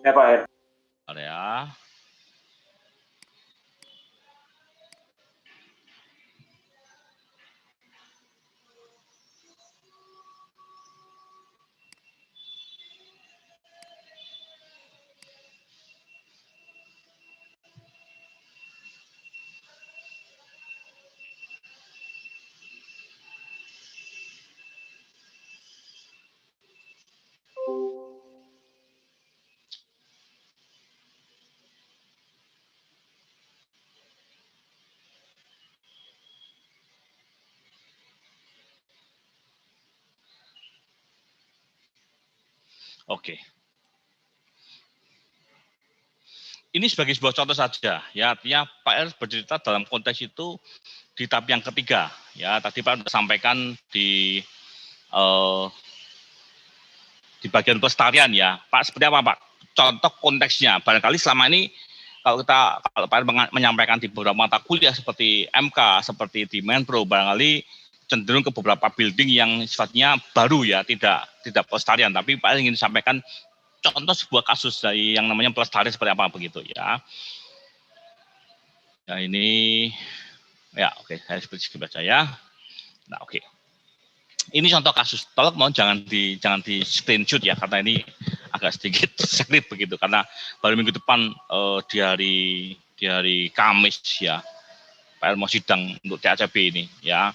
Ya Pak R. Area. Oke. Ini sebagai sebuah contoh saja, ya artinya Pak R bercerita dalam konteks itu di tahap yang ketiga, ya tadi Pak sudah sampaikan di bagian pelestarian ya, Pak seperti apa Pak? Contoh konteksnya, barangkali selama ini kalau Pak R menyampaikan di beberapa mata kuliah seperti MK, seperti di Menpro, barangkali cenderung ke beberapa building yang sifatnya baru ya, tidak pelestarian, tapi Pak R ingin sampaikan contoh sebuah kasus dari yang namanya pelestarian seperti apa begitu ya. Ya ini ya oke, saya seperti baca ya. Nah oke. Ini contoh kasus. Tolong mohon jangan di screenshot ya karena ini agak sedikit skrip begitu karena baru minggu depan di hari Kamis ya. Pak R mau sidang untuk TACB ini ya.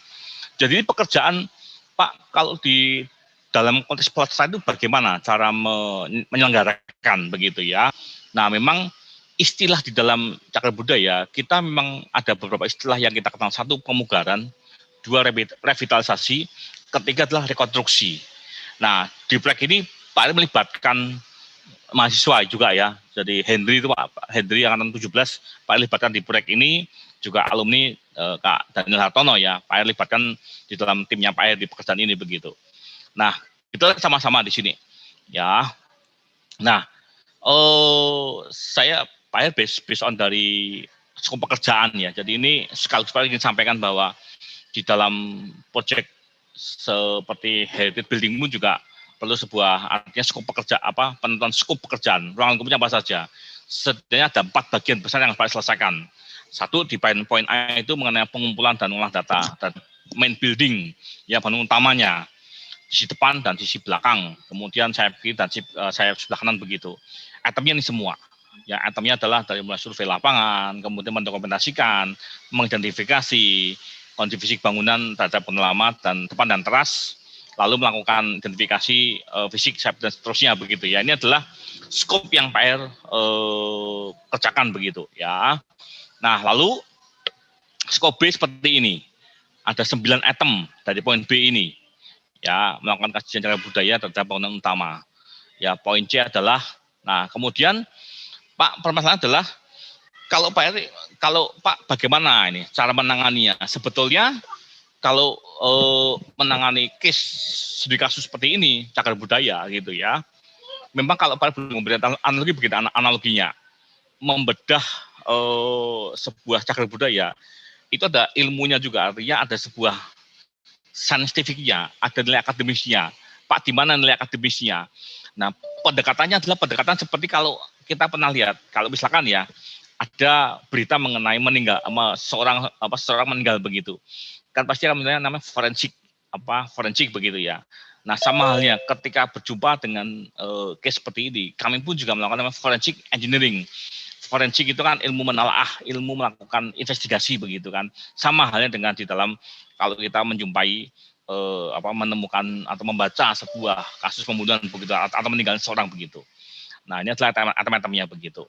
Jadi pekerjaan Pak kalau di dalam konteks pelestarian itu bagaimana cara menyelenggarakan begitu ya. Nah memang istilah di dalam cagar budaya kita memang ada beberapa istilah yang kita kenal. Satu pemugaran, dua revitalisasi, ketiga adalah rekonstruksi. Nah di proyek ini Pak R melibatkan mahasiswa juga ya. Jadi Henry itu Pak Henry angkatan 17 Pak R libatkan di proyek ini, juga alumni Kak Daniel Hartono ya, Pak R libatkan di dalam timnya Pak R di pekerjaan ini begitu. Nah, kita sama-sama di sini ya. Nah, saya Pak R based on dari skop pekerjaan ya. Jadi ini sekaligus Pak R ingin sampaikan bahwa di dalam proyek seperti Heritage Building pun juga perlu sebuah artinya skop pekerja penentuan skop pekerjaan, ruang lingkupnya apa saja. Setidaknya ada 4 bagian besar yang harus selesaikan. Satu di poin A itu mengenai pengumpulan dan olah data dan main building ya, bangunan utamanya, sisi depan dan sisi belakang, kemudian sayap kiri dan sayap sebelah kanan begitu. Itemnya ini semua. Ya, itemnya adalah dari mulai survei lapangan, kemudian mendokumentasikan, mengidentifikasi kondisi fisik bangunan terhadap penyelamat dan depan dan teras, lalu melakukan identifikasi fisik, sayap dan seterusnya begitu ya. Ini adalah skop yang Pak R kerjakan begitu ya. Nah, lalu skop B seperti ini. Ada 9 item dari poin B ini. Ya, melakukan kajian cagar budaya terhadap bangunan utama. Ya, poin C adalah, nah kemudian Pak permasalahan adalah kalau Pak bagaimana ini cara menanganinya? Sebetulnya kalau menangani studi kasus seperti ini cagar budaya gitu ya, memang kalau Pak belum memberikan analogi begitu analoginya, membedah sebuah cagar budaya itu ada ilmunya juga, artinya ada sebuah saintifiknya, ada nilai akademisnya. Pak, di mana nilai akademisnya? Nah, pendekatannya adalah pendekatan seperti kalau kita pernah lihat, kalau misalkan ya ada berita mengenai seorang meninggal begitu, kan pasti akan namanya forensik begitu ya. Nah, sama halnya ketika berjumpa dengan case seperti ini, kami pun juga melakukan namanya forensic engineering. Forensik itu kan ilmu menelaah, ilmu melakukan investigasi begitu kan. Sama halnya dengan di dalam kalau kita menjumpai menemukan atau membaca sebuah kasus pembunuhan begitu atau meninggal seorang begitu. Nah, ini adalah item-itemnya begitu.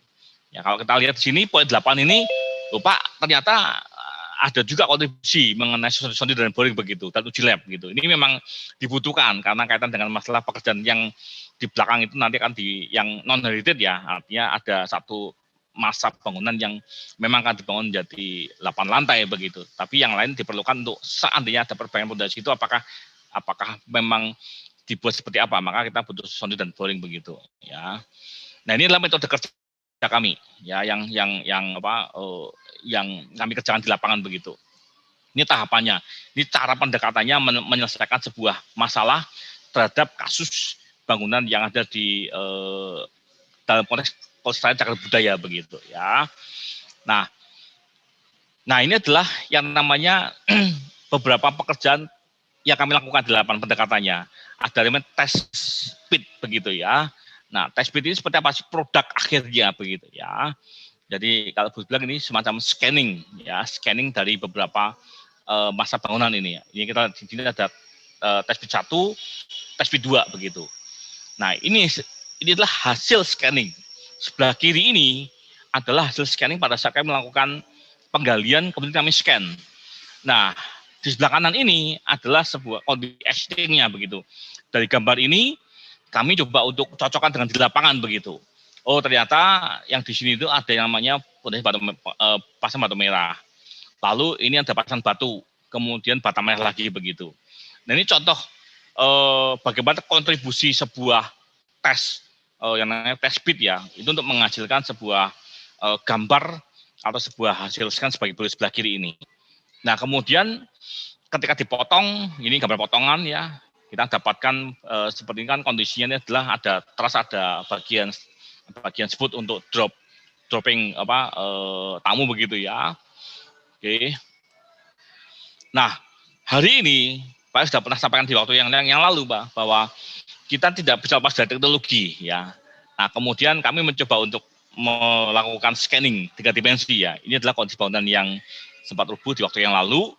Ya, kalau kita lihat di sini poin 8 ini, Pak ternyata ada juga kontribusi mengenai sondi dan boring begitu, dan uji lab gitu. Ini memang dibutuhkan karena kaitan dengan masalah pekerjaan yang di belakang itu nanti akan yang non heritage ya, artinya ada satu masa bangunan yang memang akan dibangun menjadi 8 lantai begitu. Tapi yang lain diperlukan untuk seandainya ada perbaikan fondasi itu apakah memang dibuat seperti apa, maka kita butuh sounding dan boring begitu ya. Nah, ini adalah metode kerja kami ya yang kami kerjakan di lapangan begitu. Ini tahapannya, ini cara pendekatannya menyelesaikan sebuah masalah terhadap kasus bangunan yang ada di dalam konteks pelestarian cagar budaya begitu ya. Nah ini adalah yang namanya beberapa pekerjaan yang kami lakukan di lapangan pendekatannya. Ada namanya test pit begitu ya. Nah, test pit ini seperti apa sih produk akhirnya begitu ya. Jadi kalau Bus bilang ini semacam scanning ya, scanning dari beberapa masa bangunan ini ya. Ini kita di sini ada test pit 1, test pit 2 begitu. Nah, ini adalah hasil scanning. Sebelah kiri ini adalah hasil scanning pada saat kami melakukan penggalian kemudian kami scan. Nah, di sebelah kanan ini adalah sebuah kondisi existing-nya begitu. Dari gambar ini kami coba untuk cocokkan dengan di lapangan begitu. Oh ternyata yang di sini itu ada yang namanya pasang batu merah. Lalu ini ada pasang batu, kemudian bata merah lagi begitu. Nah ini contoh bagaimana kontribusi sebuah tes yang namanya test pit ya, itu untuk menghasilkan sebuah gambar atau sebuah hasil scan sebagai sebelah kiri ini. Nah kemudian ketika dipotong, ini gambar potongan ya, kita dapatkan seperti ini kan kondisinya ini adalah ada bagian sebut untuk dropping tamu begitu ya. Oke. Nah hari ini Pak sudah pernah sampaikan di waktu yang lalu Pak bahwa kita tidak bisa lepas dari teknologi ya. Nah kemudian kami mencoba untuk melakukan scanning 3 dimensi ya. Ini adalah kondisi bangunan yang sempat rubuh di waktu yang lalu.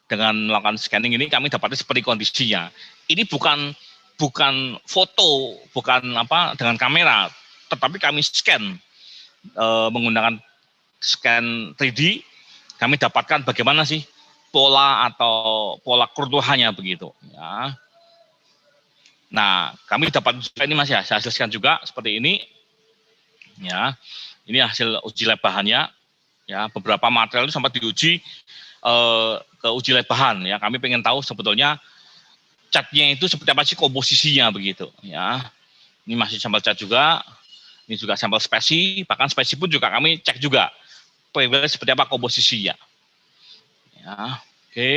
Dengan melakukan scanning ini kami dapatnya seperti kondisinya. Ini bukan foto, bukan dengan kamera, tetapi kami scan menggunakan scan 3D. Kami dapatkan bagaimana sih pola keruntuhannya begitu. Ya. Nah, kami dapat juga ini Mas ya, saya hasilkan juga seperti ini. Ya, ini hasil uji lab bahannya. Ya, beberapa material itu sempat diuji ke uji lab bahan ya. Kami pengen tahu sebetulnya catnya itu seperti apa sih komposisinya begitu ya. Ini masih sampel cat juga. Ini juga sampel spesi, bahkan spesi pun juga kami cek juga seperti apa komposisinya. Ya, oke.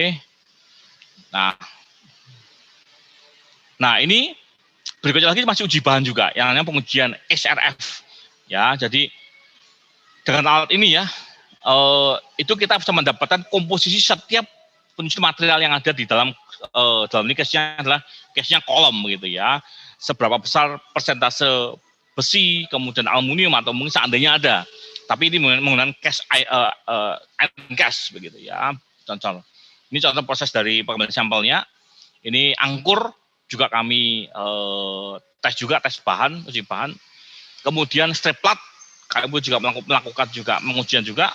Nah, ini berikutnya lagi masih uji bahan juga yang namanya pengujian SRF. Ya, jadi dengan alat ini ya itu kita bisa mendapatkan komposisi setiap penyusun material yang ada di dalam ini case-nya adalah case-nya kolom gitu ya. Seberapa besar persentase besi, kemudian aluminium atau mungkin seandainya ada. Tapi ini menggunakan case iron cast begitu ya. Contoh. Ini contoh proses dari pengambilan sampelnya. Ini angkur juga kami tes bahan, uji bahan. Kemudian strip plat kami juga melakukan juga pengujian juga.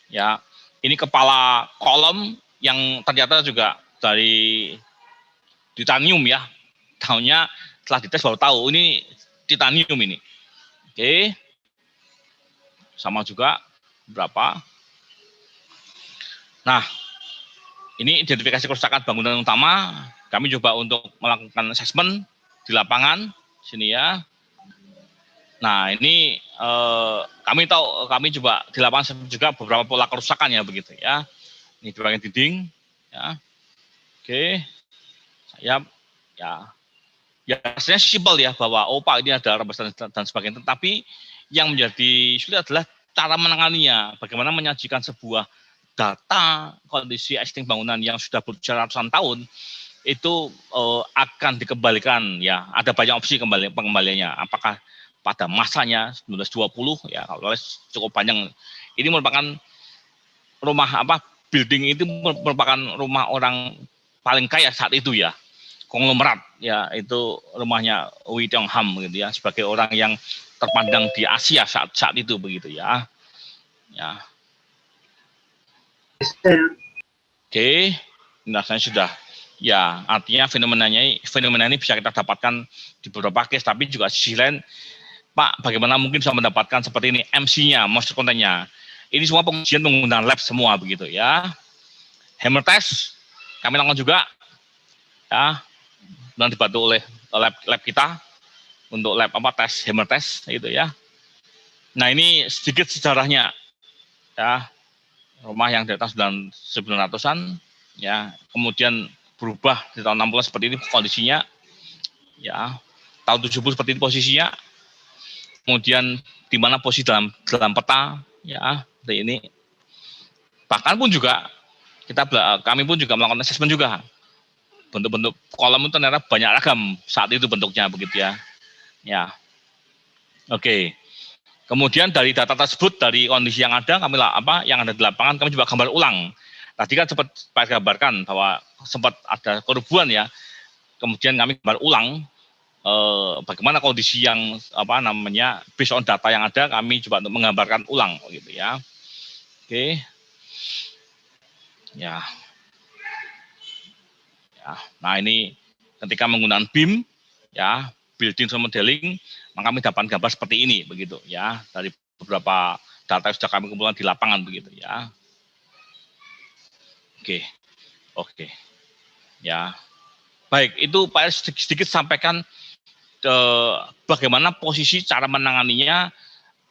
Ya, ini kepala kolom yang ternyata juga dari titanium ya. Tahunya setelah dites baru tahu ini titanium ini. Oke. Sama juga berapa. Nah, ini identifikasi kerusakan bangunan utama. Kami coba untuk melakukan asesmen di lapangan sini ya. Nah, ini kami coba di lapangan juga beberapa pola kerusakannya begitu ya. Ini di bagian dinding ya. Oke. Saya ya rasanya simpel ya bahwa Pak ini ada rembesan dan sebagainya, tetapi yang menjadi sulit adalah cara menanganinya. Bagaimana menyajikan sebuah data kondisi existing bangunan yang sudah berusia ratusan tahun itu akan dikembalikan ya. Ada banyak opsi pengembaliannya. Apakah pada masanya 1920 ya, kalau cukup panjang. Ini merupakan rumah building itu merupakan rumah orang paling kaya saat itu ya, konglomerat ya, itu rumahnya Oei Tiong Ham gitu ya, sebagai orang yang terpandang di Asia saat itu begitu ya. Ya. Oke, nah saya sudah ya, artinya fenomena ini bisa kita dapatkan di beberapa case, tapi juga sisi lain Pak, bagaimana mungkin bisa mendapatkan seperti ini MC-nya, moisture content-nya. Ini semua pengujian menggunakan lab semua begitu ya. Hammer test kami lakukan juga ya, dan dibantu oleh lab kita untuk lab tes hammer test itu ya. Nah, ini sedikit sejarahnya ya. Rumah yang di atas 900-an ya, kemudian berubah di tahun 60 seperti ini kondisinya ya. Tahun 70 seperti ini posisinya. kemudian di mana posisi dalam peta, ya, seperti ini. Bahkan pun juga kami pun juga melakukan asesmen juga. Bentuk-bentuk kolom itu ternyata banyak ragam saat itu bentuknya begitu ya. Ya. Oke. Kemudian dari data tersebut, dari kondisi yang ada, kami yang ada di lapangan, kami juga gambar ulang. Tadi kan sempat Pak gambarkan bahwa sempat ada kerubuhan ya. Kemudian kami gambar ulang bagaimana kondisi yang based on data yang ada, kami coba untuk menggambarkan ulang gitu ya. Oke. Ya. Ya. Nah, ini ketika menggunakan BIM ya, building modeling, maka kami dapat gambar seperti ini begitu ya, dari beberapa data yang sudah kami kumpulkan di lapangan begitu ya. Oke. Ya. Baik, itu Pak sedikit sampaikan bagaimana posisi cara menanganinya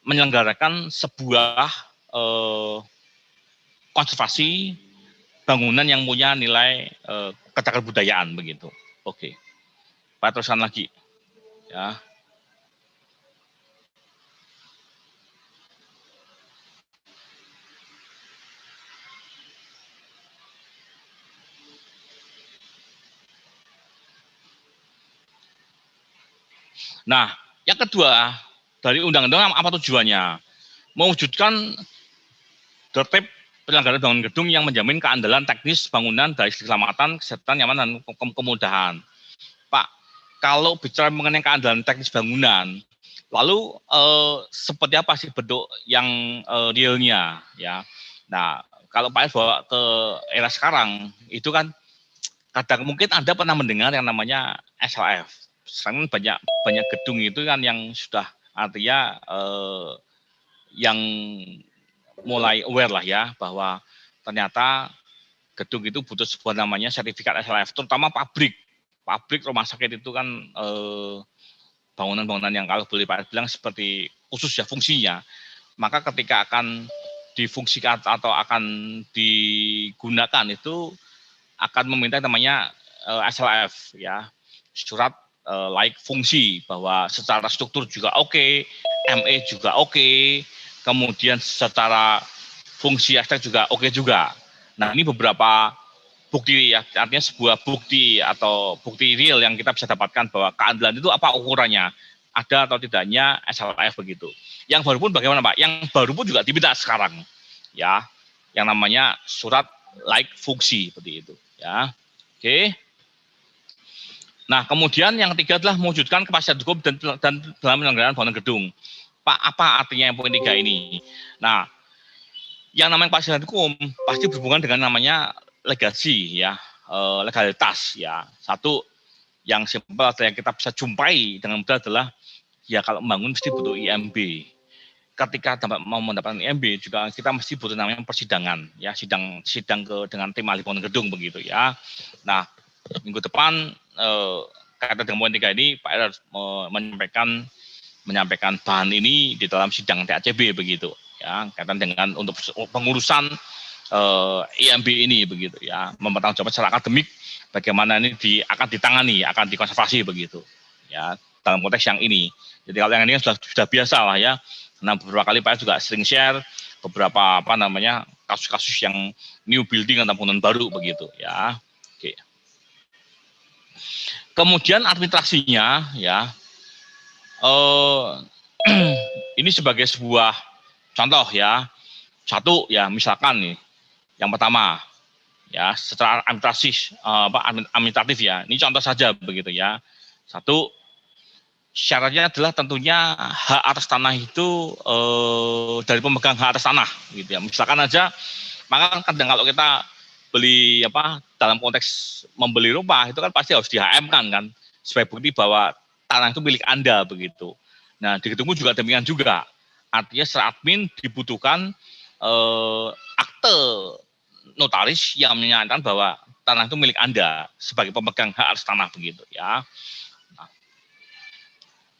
menyelenggarakan sebuah konservasi bangunan yang punya nilai kecagar budayaan begitu. Oke. Pak teruskan lagi. Ya. Nah, yang kedua, dari undang-undang apa tujuannya? Mewujudkan tertib penyelenggaraan bangunan gedung yang menjamin keandalan teknis bangunan dari keselamatan, kesehatan, nyamanan, dan kemudahan. Pak, kalau bicara mengenai keandalan teknis bangunan, lalu seperti apa sih bentuk yang realnya ya? Nah, kalau Pak bawa ke era sekarang, itu kan kadang mungkin Anda pernah mendengar yang namanya SLF. Sekarang banyak gedung itu kan yang sudah artinya yang mulai aware lah ya bahwa ternyata gedung itu butuh sebuah namanya sertifikat SLF, terutama pabrik rumah sakit itu kan bangunan-bangunan yang kalau boleh Pak bilang seperti khusus ya fungsinya, maka ketika akan difungsikan atau akan digunakan itu akan meminta namanya SLF ya, surat layak fungsi, bahwa secara struktur juga oke, ME juga oke, kemudian secara fungsi aspek juga oke juga. Nah, ini beberapa bukti ya, artinya sebuah bukti atau bukti real yang kita bisa dapatkan bahwa keadilan itu apa ukurannya, ada atau tidaknya SLF begitu. Yang baru pun bagaimana Pak? Yang baru pun juga diminta sekarang ya, yang namanya surat layak fungsi seperti itu ya. Oke. Nah, kemudian yang ketiga adalah mewujudkan kepastian hukum dan dalam penyelenggaraan bangunan gedung. Pak, apa artinya yang poin 3 ini? Nah, yang namanya kepastian hukum pasti berhubungan dengan namanya legasi ya, legalitas ya. Satu yang simpel atau yang kita bisa jumpai dengan mudah adalah ya kalau membangun mesti butuh IMB. Ketika mau mendapatkan IMB juga kita mesti butuh namanya persidangan ya, sidang dengan tim ahli bangunan gedung begitu ya. Nah, minggu depan kaitan dengan poin 3 ini Pak harus menyampaikan bahan ini di dalam sidang TACB begitu ya, kaitan dengan untuk pengurusan IMB ini begitu ya, mempertanggungjawabkan secara akademik bagaimana ini akan ditangani, akan dikonservasi begitu ya, dalam konteks yang ini. Jadi kalau yang ini sudah biasa lah ya. Nah, beberapa kali Pak juga sering share beberapa kasus-kasus yang new building atau bangunan baru begitu ya. Oke. Kemudian administrasinya ya, ini sebagai sebuah contoh ya. Satu ya, misalkan nih, yang pertama ya secara administratif ya. Ini contoh saja begitu ya. Satu, syaratnya adalah tentunya hak atas tanah itu dari pemegang hak atas tanah gitu ya. Misalkan aja, maka kadang kalau kita beli dalam konteks membeli rumah itu kan pasti harus di HM kan sebagai bukti bahwa tanah itu milik Anda begitu. Nah, di gedung juga demikian juga. Artinya secara admin dibutuhkan akte notaris yang menyatakan bahwa tanah itu milik Anda sebagai pemegang hak atas tanah begitu ya.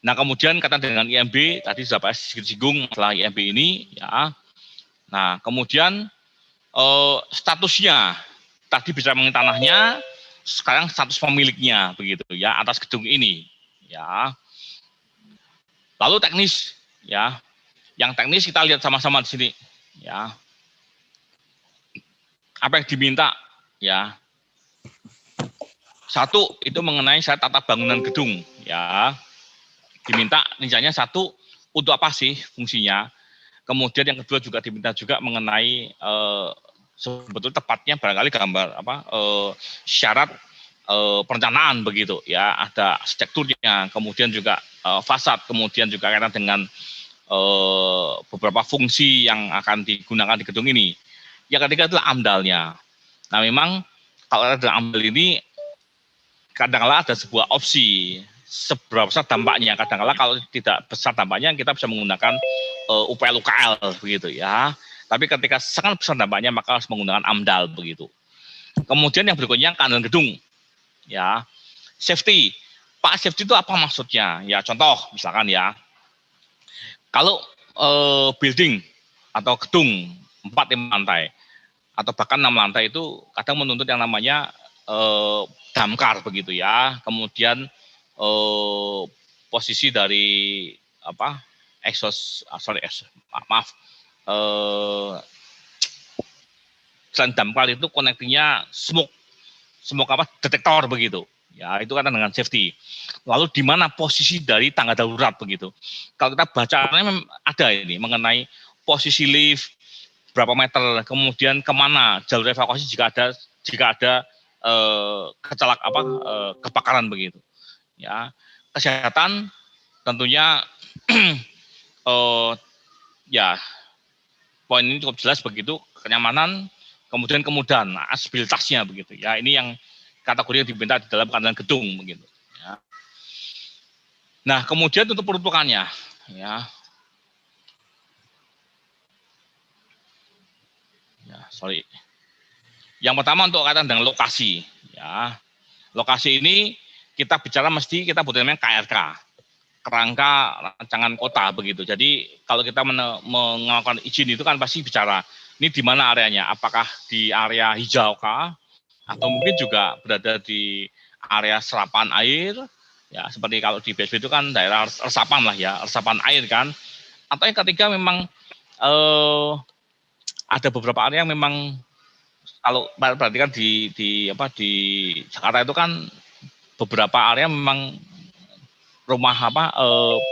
Nah, kemudian kata dengan IMB tadi sudah Pak singgung setelah IMB ini ya. Nah, kemudian statusnya tadi bicara mengenai tanahnya, sekarang status pemiliknya begitu ya atas gedung ini ya. Lalu teknis ya. Yang teknis kita lihat sama-sama di sini, ya. Apa yang diminta, ya. Satu itu mengenai syarat tata bangunan gedung, ya. Diminta rinciannya satu untuk apa sih fungsinya. Kemudian yang kedua juga diminta juga mengenai sebetulnya tepatnya barangkali gambar syarat perencanaan begitu ya, ada arsitekturnya, kemudian juga fasad, kemudian juga kaitan dengan beberapa fungsi yang akan digunakan di gedung ini. Yang ketiga adalah AMDAL-nya. Nah memang kalau ada AMDAL ini kadang-kala ada sebuah opsi seberapa besar dampaknya. Kadang-kala kalau tidak besar dampaknya kita bisa menggunakan UPL UKL begitu ya. Tapi ketika sangat besar dampaknya maka harus menggunakan AMDAL begitu. Kemudian yang berikutnya keamanan gedung ya. Safety. Pak, safety itu apa maksudnya? Ya contoh misalkan ya. Kalau building atau gedung 4-5 lantai atau bahkan 6 lantai itu kadang menuntut yang namanya damkar begitu ya. Kemudian posisi dari apa exhaust maaf selain damkar itu connectingnya smoke apa detektor begitu ya, itu kan dengan safety. Lalu di mana posisi dari tangga darurat begitu. Kalau kita bacanya ada ini mengenai posisi lift berapa meter, kemudian kemana jalur evakuasi jika ada kebakaran begitu ya. Kesehatan tentunya ya poin ini cukup jelas begitu, kenyamanan, kemudian kemudahan, aksesibilitasnya begitu ya. Ini yang kategori yang diminta di dalam keamanan gedung begitu ya. Nah kemudian untuk peruntukannya ya, sorry. Yang pertama untuk kaitan dengan lokasi ya. Lokasi ini kita bicara mesti kita butuh namanya KRK, kerangka rancangan kota begitu. Jadi kalau kita melakukan izin itu kan pasti bicara ini di mana areanya, apakah di area hijau kah, atau mungkin juga berada di area serapan air, ya seperti kalau di BSB itu kan daerah resapan lah ya, resapan air kan. Atau yang ketiga memang ada beberapa area yang memang kalau berarti kan di Jakarta itu kan beberapa area memang rumah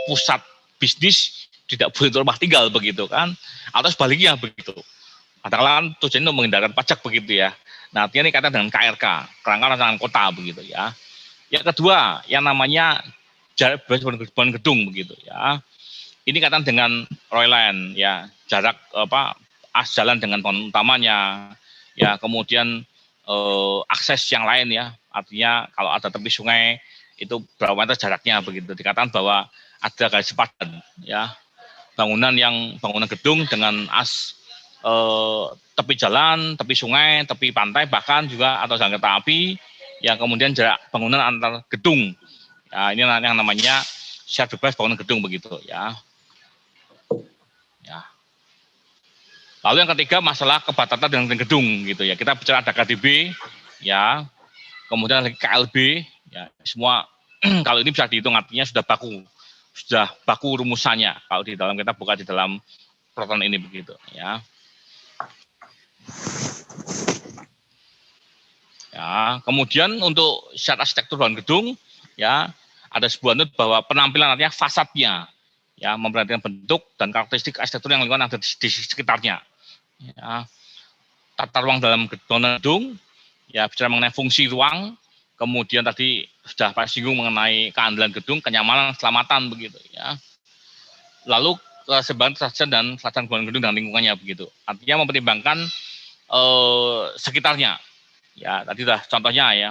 pusat bisnis tidak boleh untuk rumah tinggal begitu kan, atau sebaliknya begitu. Katakanlah kan tujuannya untuk menghindarkan pajak begitu ya. Nah, artinya ini kaitan dengan KRK, kerangka rancangan kota begitu ya. Yang kedua, yang namanya jarak bangun gedung begitu ya. Ini kaitan dengan roy line ya, jarak jalan dengan bangunan utamanya ya, kemudian akses yang lain ya. Artinya kalau ada tepi sungai itu berapa meter jaraknya begitu. Dikatakan bahwa ada garis sepadan ya, bangunan gedung dengan tepi jalan, tepi sungai, tepi pantai, bahkan juga atau jalan kereta api, yang kemudian jarak bangunan antar gedung. Ya, ini yang namanya shared bebas bangunan gedung begitu ya. Ya. Lalu yang ketiga masalah kebatatan dengan gedung gitu ya. Kita bicara ada KDB ya, kemudian lagi KLB ya, semua kalau ini bisa dihitung artinya sudah baku rumusannya kalau di dalam kita buka di dalam peraturan ini begitu ya. Ya, kemudian untuk syarat arsitektur bangunan gedung ya, ada sebuah not bahwa penampilan artinya fasadnya ya, memperhatikan bentuk dan karakteristik arsitektur yang lingkungan ada di sekitarnya. Ya, tata ruang dalam bangunan gedung ya, bicara mengenai fungsi ruang, kemudian tadi sudah Pak singgung mengenai keandalan gedung, kenyamanan, keselamatan begitu ya. Lalu keseimbangan kesajian dan kelestarian bangunan gedung dan lingkungannya begitu. Artinya mempertimbangkan sekitarnya. Ya, tadi dah contohnya ya.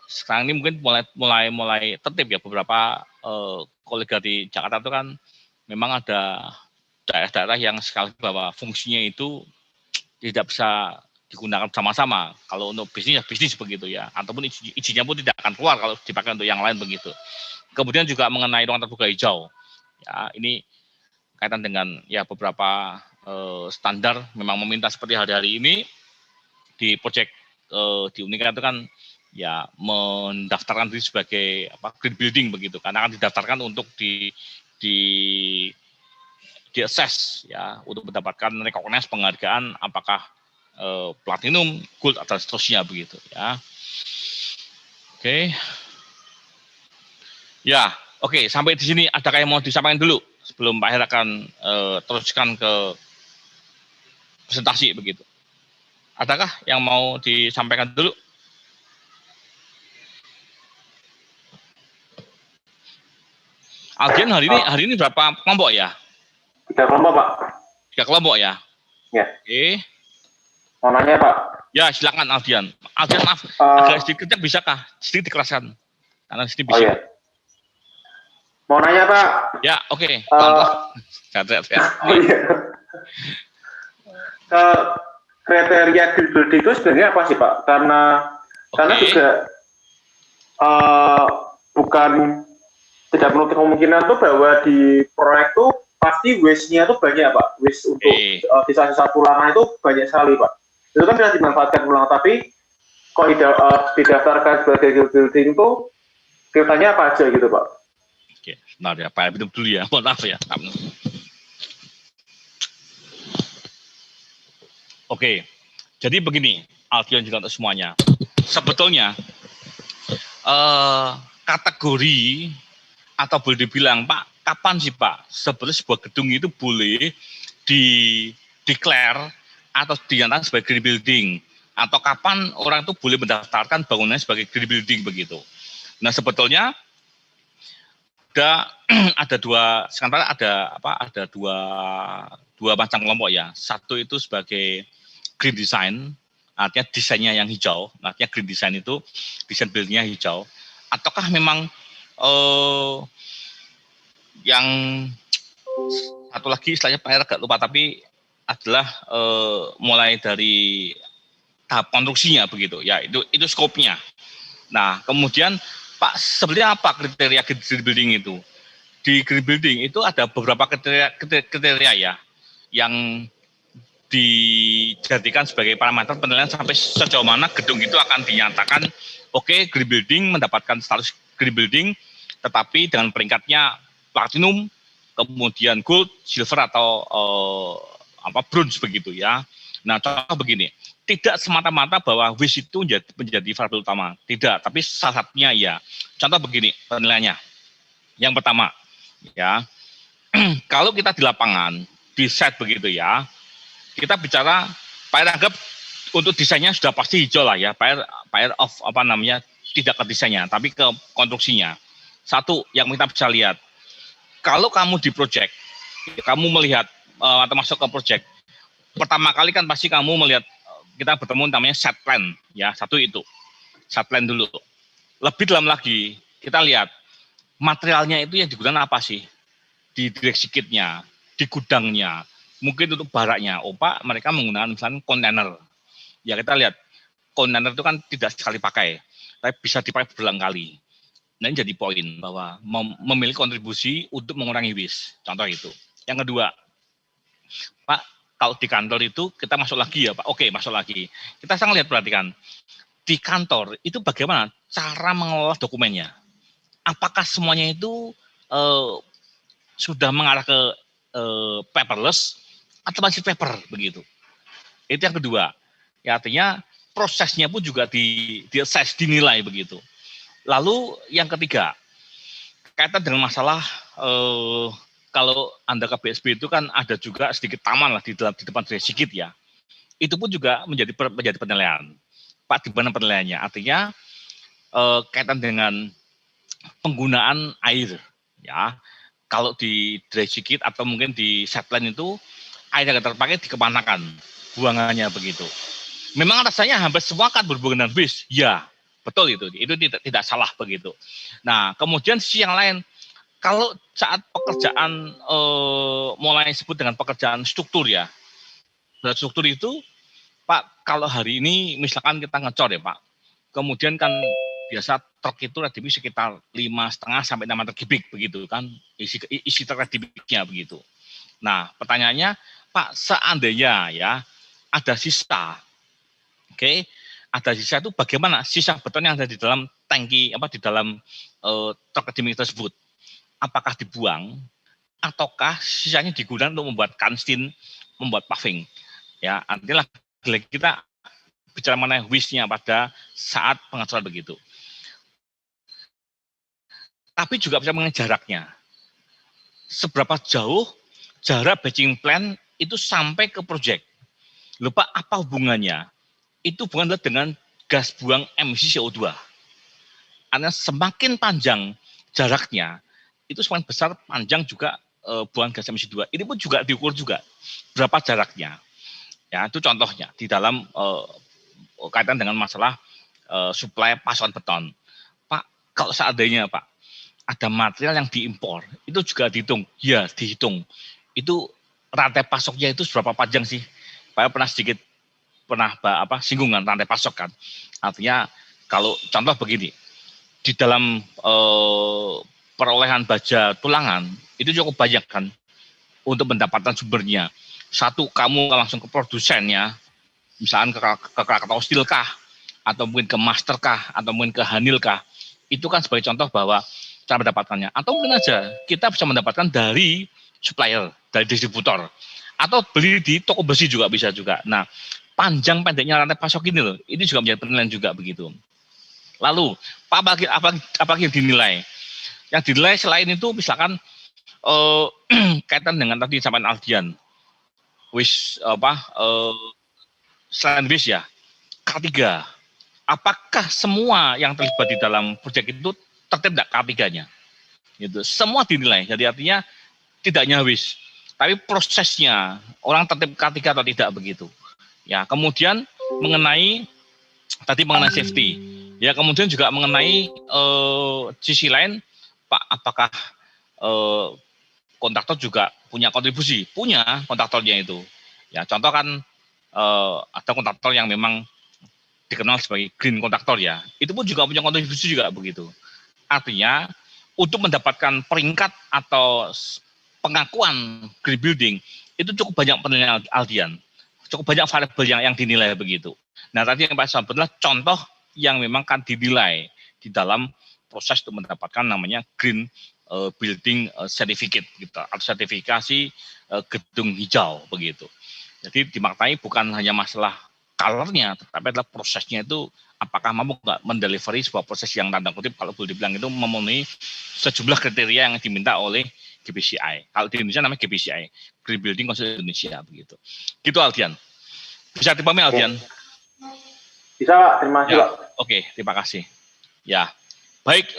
Sekarang ini mungkin mulai tertib ya, beberapa kolega di Jakarta itu kan memang ada daerah-daerah yang sekali bahwa fungsinya itu tidak bisa digunakan sama-sama. Kalau untuk bisnis ya bisnis begitu ya, ataupun izinnya pun tidak akan keluar kalau dipakai untuk yang lain begitu. Kemudian juga mengenai ruang terbuka hijau. Ya, ini kaitan dengan ya beberapa standar memang meminta seperti hari-hari ini di proyek di Unika itu kan ya mendaftarkan diri sebagai green building begitu, karena akan didaftarkan untuk diakses ya untuk mendapatkan recognize penghargaan apakah platinum, gold atau seterusnya begitu ya. Oke. Ya, oke, sampai di sini adakah yang mau disampaikan dulu sebelum Pak Her akan teruskan ke presentasi begitu. Adakah yang mau disampaikan dulu? Aldian hari ini berapa kelompok ya? 3 kelompok, Pak. 3 kelompok ya? Ya. Oke. Mau nanya, Pak? Ya, silakan Aldian. Aldian maaf, agak sedikitnya bisakah? Sedikit dikeraskan. Karena sini bisa. Oh iya. Mau nanya, Pak? Ya, oke. Pelan-pelan. Oh iya. Kriteria guild building itu sebenarnya apa sih, Pak? Karena juga bukan tidak menutup kemungkinan tuh bahwa di proyek tuh pasti waste-nya tuh banyak, Pak. Waste untuk sisa-sisa pulangan itu banyak sekali, Pak. Itu kan bisa dimanfaatkan ulang, tapi kok didaftarkan sebagai guild building itu ceritanya apa aja gitu, Pak? Oke, sebentar ya, Pak Minum dulu ya. Mohon maaf ya. Oke, jadi begini, Aldian juga untuk semuanya. Sebetulnya kategori atau boleh dibilang, Pak, kapan sih Pak sebetulnya sebuah gedung itu boleh di-declare atau dinyatakan sebagai green building, atau kapan orang itu boleh mendaftarkan bangunannya sebagai green building begitu. Nah, sebetulnya ada dua macam kelompok ya. Satu itu sebagai green design, artinya desainnya yang hijau, artinya green design itu desain buildingnya hijau. Ataukah memang yang satu lagi istilahnya Pak agak lupa, tapi adalah mulai dari tahap konstruksinya begitu ya, itu skopnya. Nah, kemudian Pak, sebenarnya apa kriteria green building itu? Di green building itu ada beberapa kriteria ya, yang dijadikan sebagai parameter penilaian sampai sejauh mana gedung itu akan dinyatakan oke, green building mendapatkan status green building, tetapi dengan peringkatnya platinum, kemudian gold, silver atau bronze begitu ya. Nah, contoh begini, tidak semata-mata bahwa waste itu menjadi variabel utama, tidak, tapi salah satunya ya. Contoh begini penilaiannya. Yang pertama, ya, kalau kita di lapangan, di set begitu ya, kita bicara, Pak anggap untuk desainnya sudah pasti hijau lah ya, Pak of tidak ke desainnya, tapi ke konstruksinya. Satu, yang kita bisa lihat, kalau kamu di project, kamu melihat atau masuk ke project, pertama kali kan pasti kamu melihat, kita bertemu namanya set plan, ya, satu itu, set plan dulu. Lebih dalam lagi, kita lihat, materialnya itu yang digunakan apa sih? Di direksi kitnya, di gudangnya, mungkin untuk baraknya. Pak, mereka menggunakan misalnya kontainer. Ya, kita lihat, kontainer itu kan tidak sekali pakai, tapi bisa dipakai berulang kali. Nah, ini jadi poin bahwa memiliki kontribusi untuk mengurangi waste. Contoh itu. Yang kedua, Pak, kalau di kantor itu kita masuk lagi ya Pak. Oke, masuk lagi. Kita sekarang lihat, perhatikan. Di kantor itu bagaimana cara mengelola dokumennya? Apakah semuanya itu sudah mengarah ke paperless atau masih paper begitu? Itu yang kedua. Ya, artinya prosesnya pun juga di-assess, dinilai begitu. Lalu yang ketiga, kaitan dengan masalah kalau Anda ke BSB itu kan ada juga sedikit taman lah di depan sedikit ya. Itu pun juga menjadi penilaian. Pak, di mana penilaiannya? Artinya kaitan dengan penggunaan air ya. Kalau di dry kit atau mungkin di setline itu air yang terpakai dikemanakan buangannya begitu. Memang rasanya hampir semua kan berhubungan dengan waste. Ya, betul itu tidak salah begitu. Nah, kemudian sisi yang lain, kalau saat pekerjaan mulai disebut dengan pekerjaan struktur ya, struktur itu Pak, kalau hari ini misalkan kita ngecor ya Pak, kemudian kan biasa truk itu radius sekitar 5,5 sampai 6 meter kubik begitu kan, isi truk radiusnya begitu. Nah, pertanyaannya Pak, seandainya ya ada sisa, oke, ada sisa itu bagaimana sisa beton yang ada di dalam tangki di dalam truk radius tersebut? Apakah dibuang ataukah sisanya digunakan untuk membuat kantin, membuat paving. Ya, artinya kita bicara mengenai wish-nya pada saat pengajuan begitu. Tapi juga bisa mengenai jaraknya. Seberapa jauh jarak batching plan itu sampai ke proyek. Lupa apa hubungannya? Itu bukan dengan gas buang emisi CO2. Karena semakin panjang jaraknya, itu semakin besar panjang juga buang gas emisi CO2. Ini pun juga diukur juga berapa jaraknya. Ya, itu contohnya di dalam kaitan dengan masalah suplai pasokan beton. Pak, kalau seandainya Pak ada material yang diimpor, itu juga dihitung. Ya, dihitung. Itu rantai pasoknya itu seberapa panjang sih? Saya pernah singgungan rantai pasok kan. Artinya kalau contoh begini, di dalam perolehan baja tulangan itu cukup banyak kan untuk mendapatkan sumbernya. Satu, kamu langsung ke produsennya, misalnya ke Krakatau Steel kah, atau mungkin ke Master kah, atau mungkin ke Hanil kah. Itu kan sebagai contoh bahwa cara mendapatkannya. Atau mungkin aja kita bisa mendapatkan dari supplier, dari distributor, atau beli di toko besi juga bisa juga. Nah, panjang pendeknya rantai pasok ini loh, ini juga menjadi penilaian juga begitu. Lalu, apa yang dinilai? Yang dinilai selain itu misalkan kaitan dengan tadi sampai Aldian, selain wish ya, K3. Apakah semua yang terlibat di dalam proyek itu tertib tidak K3-nya? Gitu. Semua dinilai. Jadi artinya tidak hanya wish, tapi prosesnya orang tertib K3 atau tidak begitu. Ya, kemudian mengenai safety. Ya, kemudian juga mengenai sisi lain, Pak, apakah kontraktor juga punya kontribusi? Punya kontraktornya itu. Ya, contoh kan ada kontraktor yang memang dikenal sebagai green kontraktor ya. Itu pun juga punya kontribusi juga begitu. Artinya untuk mendapatkan peringkat atau pengakuan green building itu cukup banyak penilaian Aldian. Cukup banyak variabel yang dinilai begitu. Nah, tadi yang Pak Sahabat adalah contoh yang memang kan dinilai di dalam proses untuk mendapatkan namanya green building certificate gitu, atau sertifikasi gedung hijau begitu. Jadi dimaknai bukan hanya masalah color-nya, tetapi adalah prosesnya itu apakah mampu nggak mendelivery sebuah proses yang tanda kutip kalau boleh dibilang itu memenuhi sejumlah kriteria yang diminta oleh GBCI. Kalau di Indonesia namanya GBCI, Green Building Council Indonesia begitu. Gitu Aldian. Bisa dipahami Aldian? Bisa Pak, terima kasih ya, Pak. Oke, terima kasih. Ya, baik,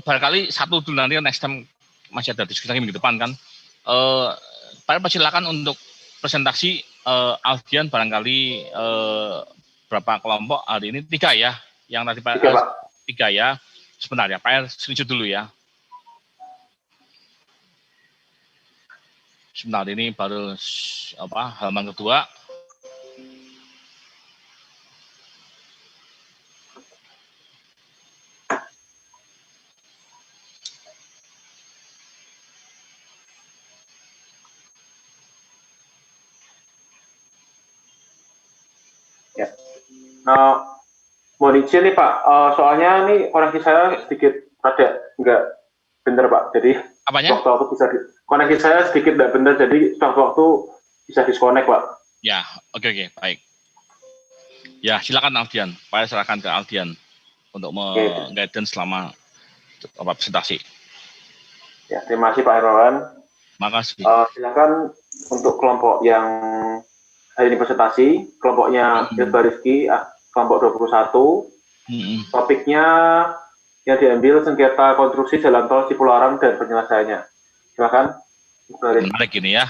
barangkali satu dulu nanti next time masih ada diskusi lagi minggu depan kan. Pak silakan untuk presentasi Aldian barangkali berapa kelompok hari ini? 3 ya, yang tadi Pak. 3 ya. Sebentar ya, Pak screenshot dulu ya. Sebentar, ini baru halaman kedua. Ya. Mohon izin nih Pak, soalnya ini koneksi saya sedikit ada nggak bener Pak, jadi waktu bisa koneksi saya sedikit nggak bener, jadi waktu bisa disconnect Pak. Ya, oke, baik. Ya, silakan Aldian, Pak serahkan ke Aldian untuk meng-guidance selama presentasi. Ya, terima kasih Pak Hermawan. Makasih. Silakan untuk kelompok yang hari ini presentasi, kelompoknya Ilba Rizky, kelompok 21, topiknya yang diambil sengketa konstruksi jalan tol Cipularang dan penyelesaiannya. Silakan. Menarik ini ya.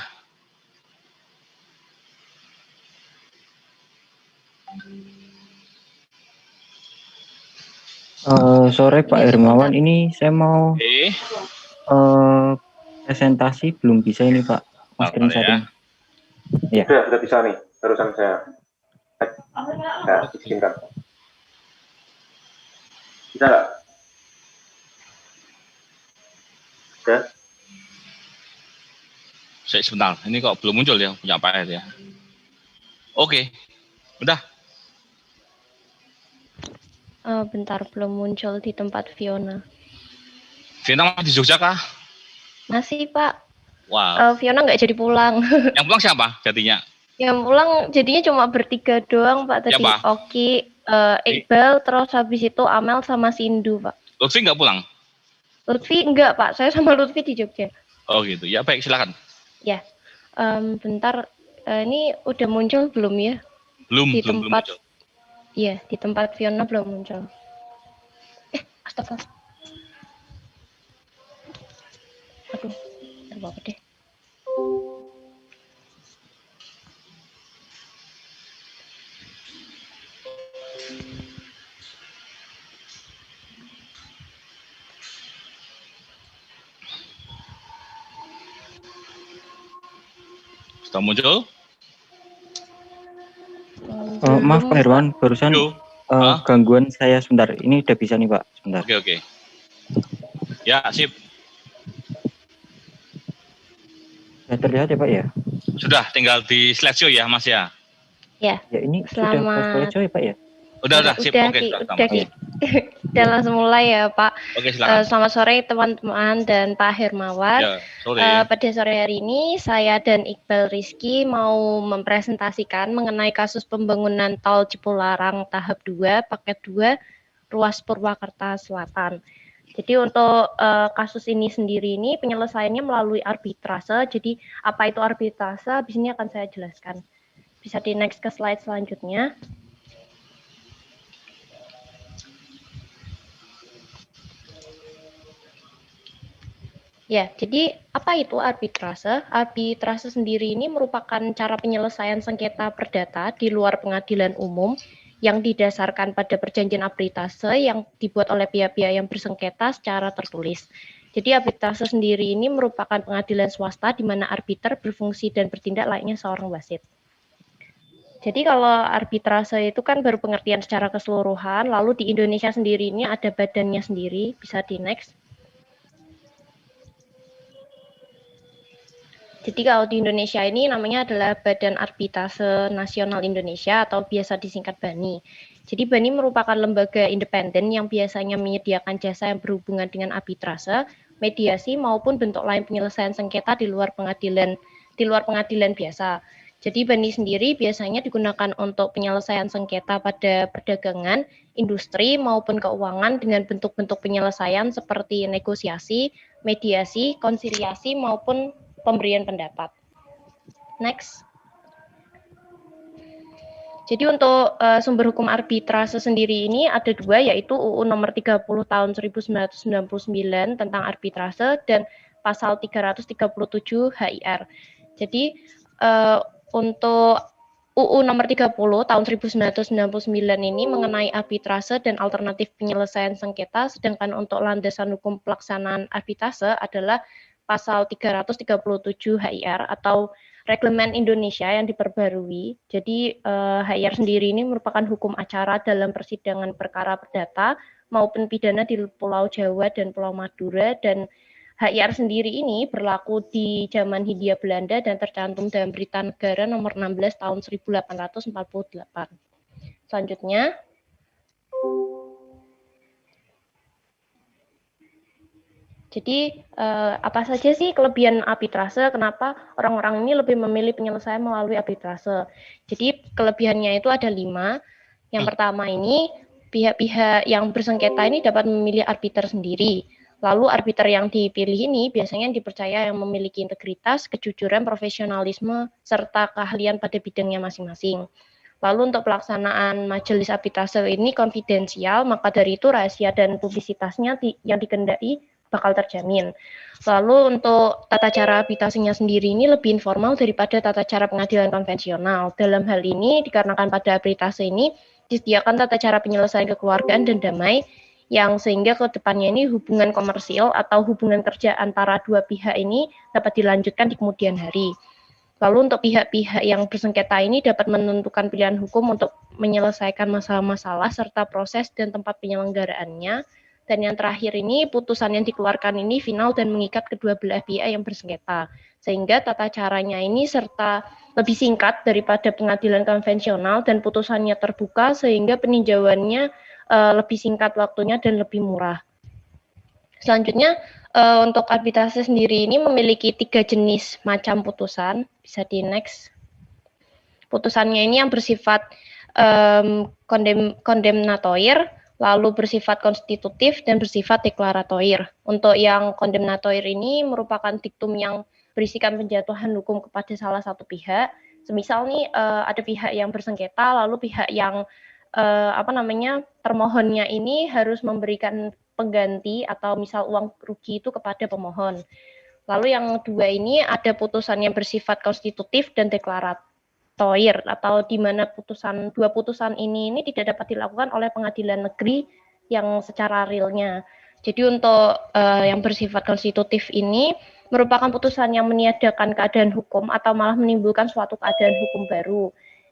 Sore Pak Hermawan, ini saya mau presentasi belum bisa ini Pak, screen sharing. Ya. Sudah bisa nih, terusan saya izinkan. Bisa nggak? Sudah? Sebentar, ini kok belum muncul ya punya Pak ya. Oke, udah. Bentar, belum muncul di tempat Fiona. Fiona di Jogja kah? Masih Pak. Wow. Fiona nggak jadi pulang. Yang pulang siapa jadinya? Yang pulang jadinya cuma bertiga doang Pak tadi. Siapa? Oki, Iqbal, terus habis itu Amel sama Sindu Pak. Lutfi nggak pulang? Lutfi enggak Pak, saya sama Lutfi di Jogja. Oh gitu, ya baik silakan. Ya, bentar, ini udah muncul belum ya? Belum Belum muncul. Iya, di tempat Fiona belum muncul. Astaga. Aduh, apa deh. Sudah muncul? Maaf Pak Herwan, barusan gangguan saya sebentar. Ini udah bisa nih Pak, sebentar. Oke. Ya, sip. Sudah terlihat ya Pak ya? Sudah, tinggal di slideshow ya Mas ya? Ya. Ya ini sudah slideshow ya Pak ya? Udah, sip. Oke, udah langsung mulai ya Pak. Oke, silakan. Selamat sore teman-teman dan Pak Hermawan. Ya, sore. Pada sore hari ini saya dan Iqbal Rizky mau mempresentasikan mengenai kasus pembangunan tol Cipularang tahap 2, paket 2, ruas Purwakarta Selatan. Jadi untuk kasus ini sendiri ini penyelesaiannya melalui arbitrase. Jadi apa itu arbitrase? Habis ini akan saya jelaskan. Bisa di next ke slide selanjutnya. Ya, jadi apa itu arbitrase? Arbitrase sendiri ini merupakan cara penyelesaian sengketa perdata di luar pengadilan umum yang didasarkan pada perjanjian arbitrase yang dibuat oleh pihak-pihak yang bersengketa secara tertulis. Jadi arbitrase sendiri ini merupakan pengadilan swasta di mana arbiter berfungsi dan bertindak layaknya seorang wasit. Jadi kalau arbitrase itu kan baru pengertian secara keseluruhan, lalu di Indonesia sendiri ini ada badannya sendiri, bisa di next. Jadi kalau di Indonesia ini namanya adalah Badan Arbitrase Nasional Indonesia atau biasa disingkat BANI. Jadi BANI merupakan lembaga independen yang biasanya menyediakan jasa yang berhubungan dengan arbitrase, mediasi maupun bentuk lain penyelesaian sengketa di luar pengadilan biasa. Jadi BANI sendiri biasanya digunakan untuk penyelesaian sengketa pada perdagangan, industri maupun keuangan dengan bentuk-bentuk penyelesaian seperti negosiasi, mediasi, konsiliasi maupun pemberian pendapat. Next. Jadi untuk sumber hukum arbitrase sendiri ini ada dua, yaitu UU nomor 30 tahun 1999 tentang arbitrase dan pasal 337 HIR. Jadi untuk UU nomor 30 tahun 1999 ini mengenai arbitrase dan alternatif penyelesaian sengketa, sedangkan untuk landasan hukum pelaksanaan arbitrase adalah pasal 337 HIR atau Reglemen Indonesia yang diperbarui. Jadi HIR sendiri ini merupakan hukum acara dalam persidangan perkara perdata maupun pidana di Pulau Jawa dan Pulau Madura, dan HIR sendiri ini berlaku di zaman Hindia Belanda dan tercantum dalam Berita Negara nomor 16 tahun 1848. Selanjutnya. Jadi apa saja sih kelebihan arbitrase? Kenapa orang-orang ini lebih memilih penyelesaian melalui arbitrase? Jadi kelebihannya itu ada 5. Yang pertama ini pihak-pihak yang bersengketa ini dapat memilih arbiter sendiri. Lalu arbiter yang dipilih ini biasanya dipercaya yang memiliki integritas, kejujuran, profesionalisme, serta keahlian pada bidangnya masing-masing. Lalu untuk pelaksanaan majelis arbitrase ini konfidensial, maka dari itu rahasia dan publisitasnya yang dikendaki bakal terjamin. Lalu untuk tata cara arbitrasenya sendiri ini lebih informal daripada tata cara pengadilan konvensional. Dalam hal ini dikarenakan pada arbitrase ini disediakan tata cara penyelesaian kekeluargaan dan damai yang sehingga ke depannya ini hubungan komersil atau hubungan kerja antara dua pihak ini dapat dilanjutkan di kemudian hari. Lalu untuk pihak-pihak yang bersengketa ini dapat menentukan pilihan hukum untuk menyelesaikan masalah-masalah serta proses dan tempat penyelenggaraannya. Dan yang terakhir ini, putusan yang dikeluarkan ini final dan mengikat kedua belah pihak yang bersengketa. Sehingga tata caranya ini serta lebih singkat daripada pengadilan konvensional dan putusannya terbuka sehingga peninjauannya lebih singkat waktunya dan lebih murah. Selanjutnya untuk arbitrase sendiri ini memiliki 3 jenis macam putusan. Bisa di next. Putusannya ini yang bersifat kondemnatoir, lalu bersifat konstitutif dan bersifat deklaratoir. Untuk yang kondemnatoir ini merupakan diktum yang berisikan penjatuhan hukum kepada salah satu pihak. Semisal nih ada pihak yang bersengketa, lalu pihak yang termohonnya ini harus memberikan pengganti atau misal uang rugi itu kepada pemohon. Lalu yang kedua ini ada putusan yang bersifat konstitutif dan deklaratoir, atau di mana dua putusan ini tidak dapat dilakukan oleh pengadilan negeri yang secara realnya. Jadi untuk yang bersifat konstitutif ini merupakan putusan yang meniadakan keadaan hukum atau malah menimbulkan suatu keadaan hukum baru.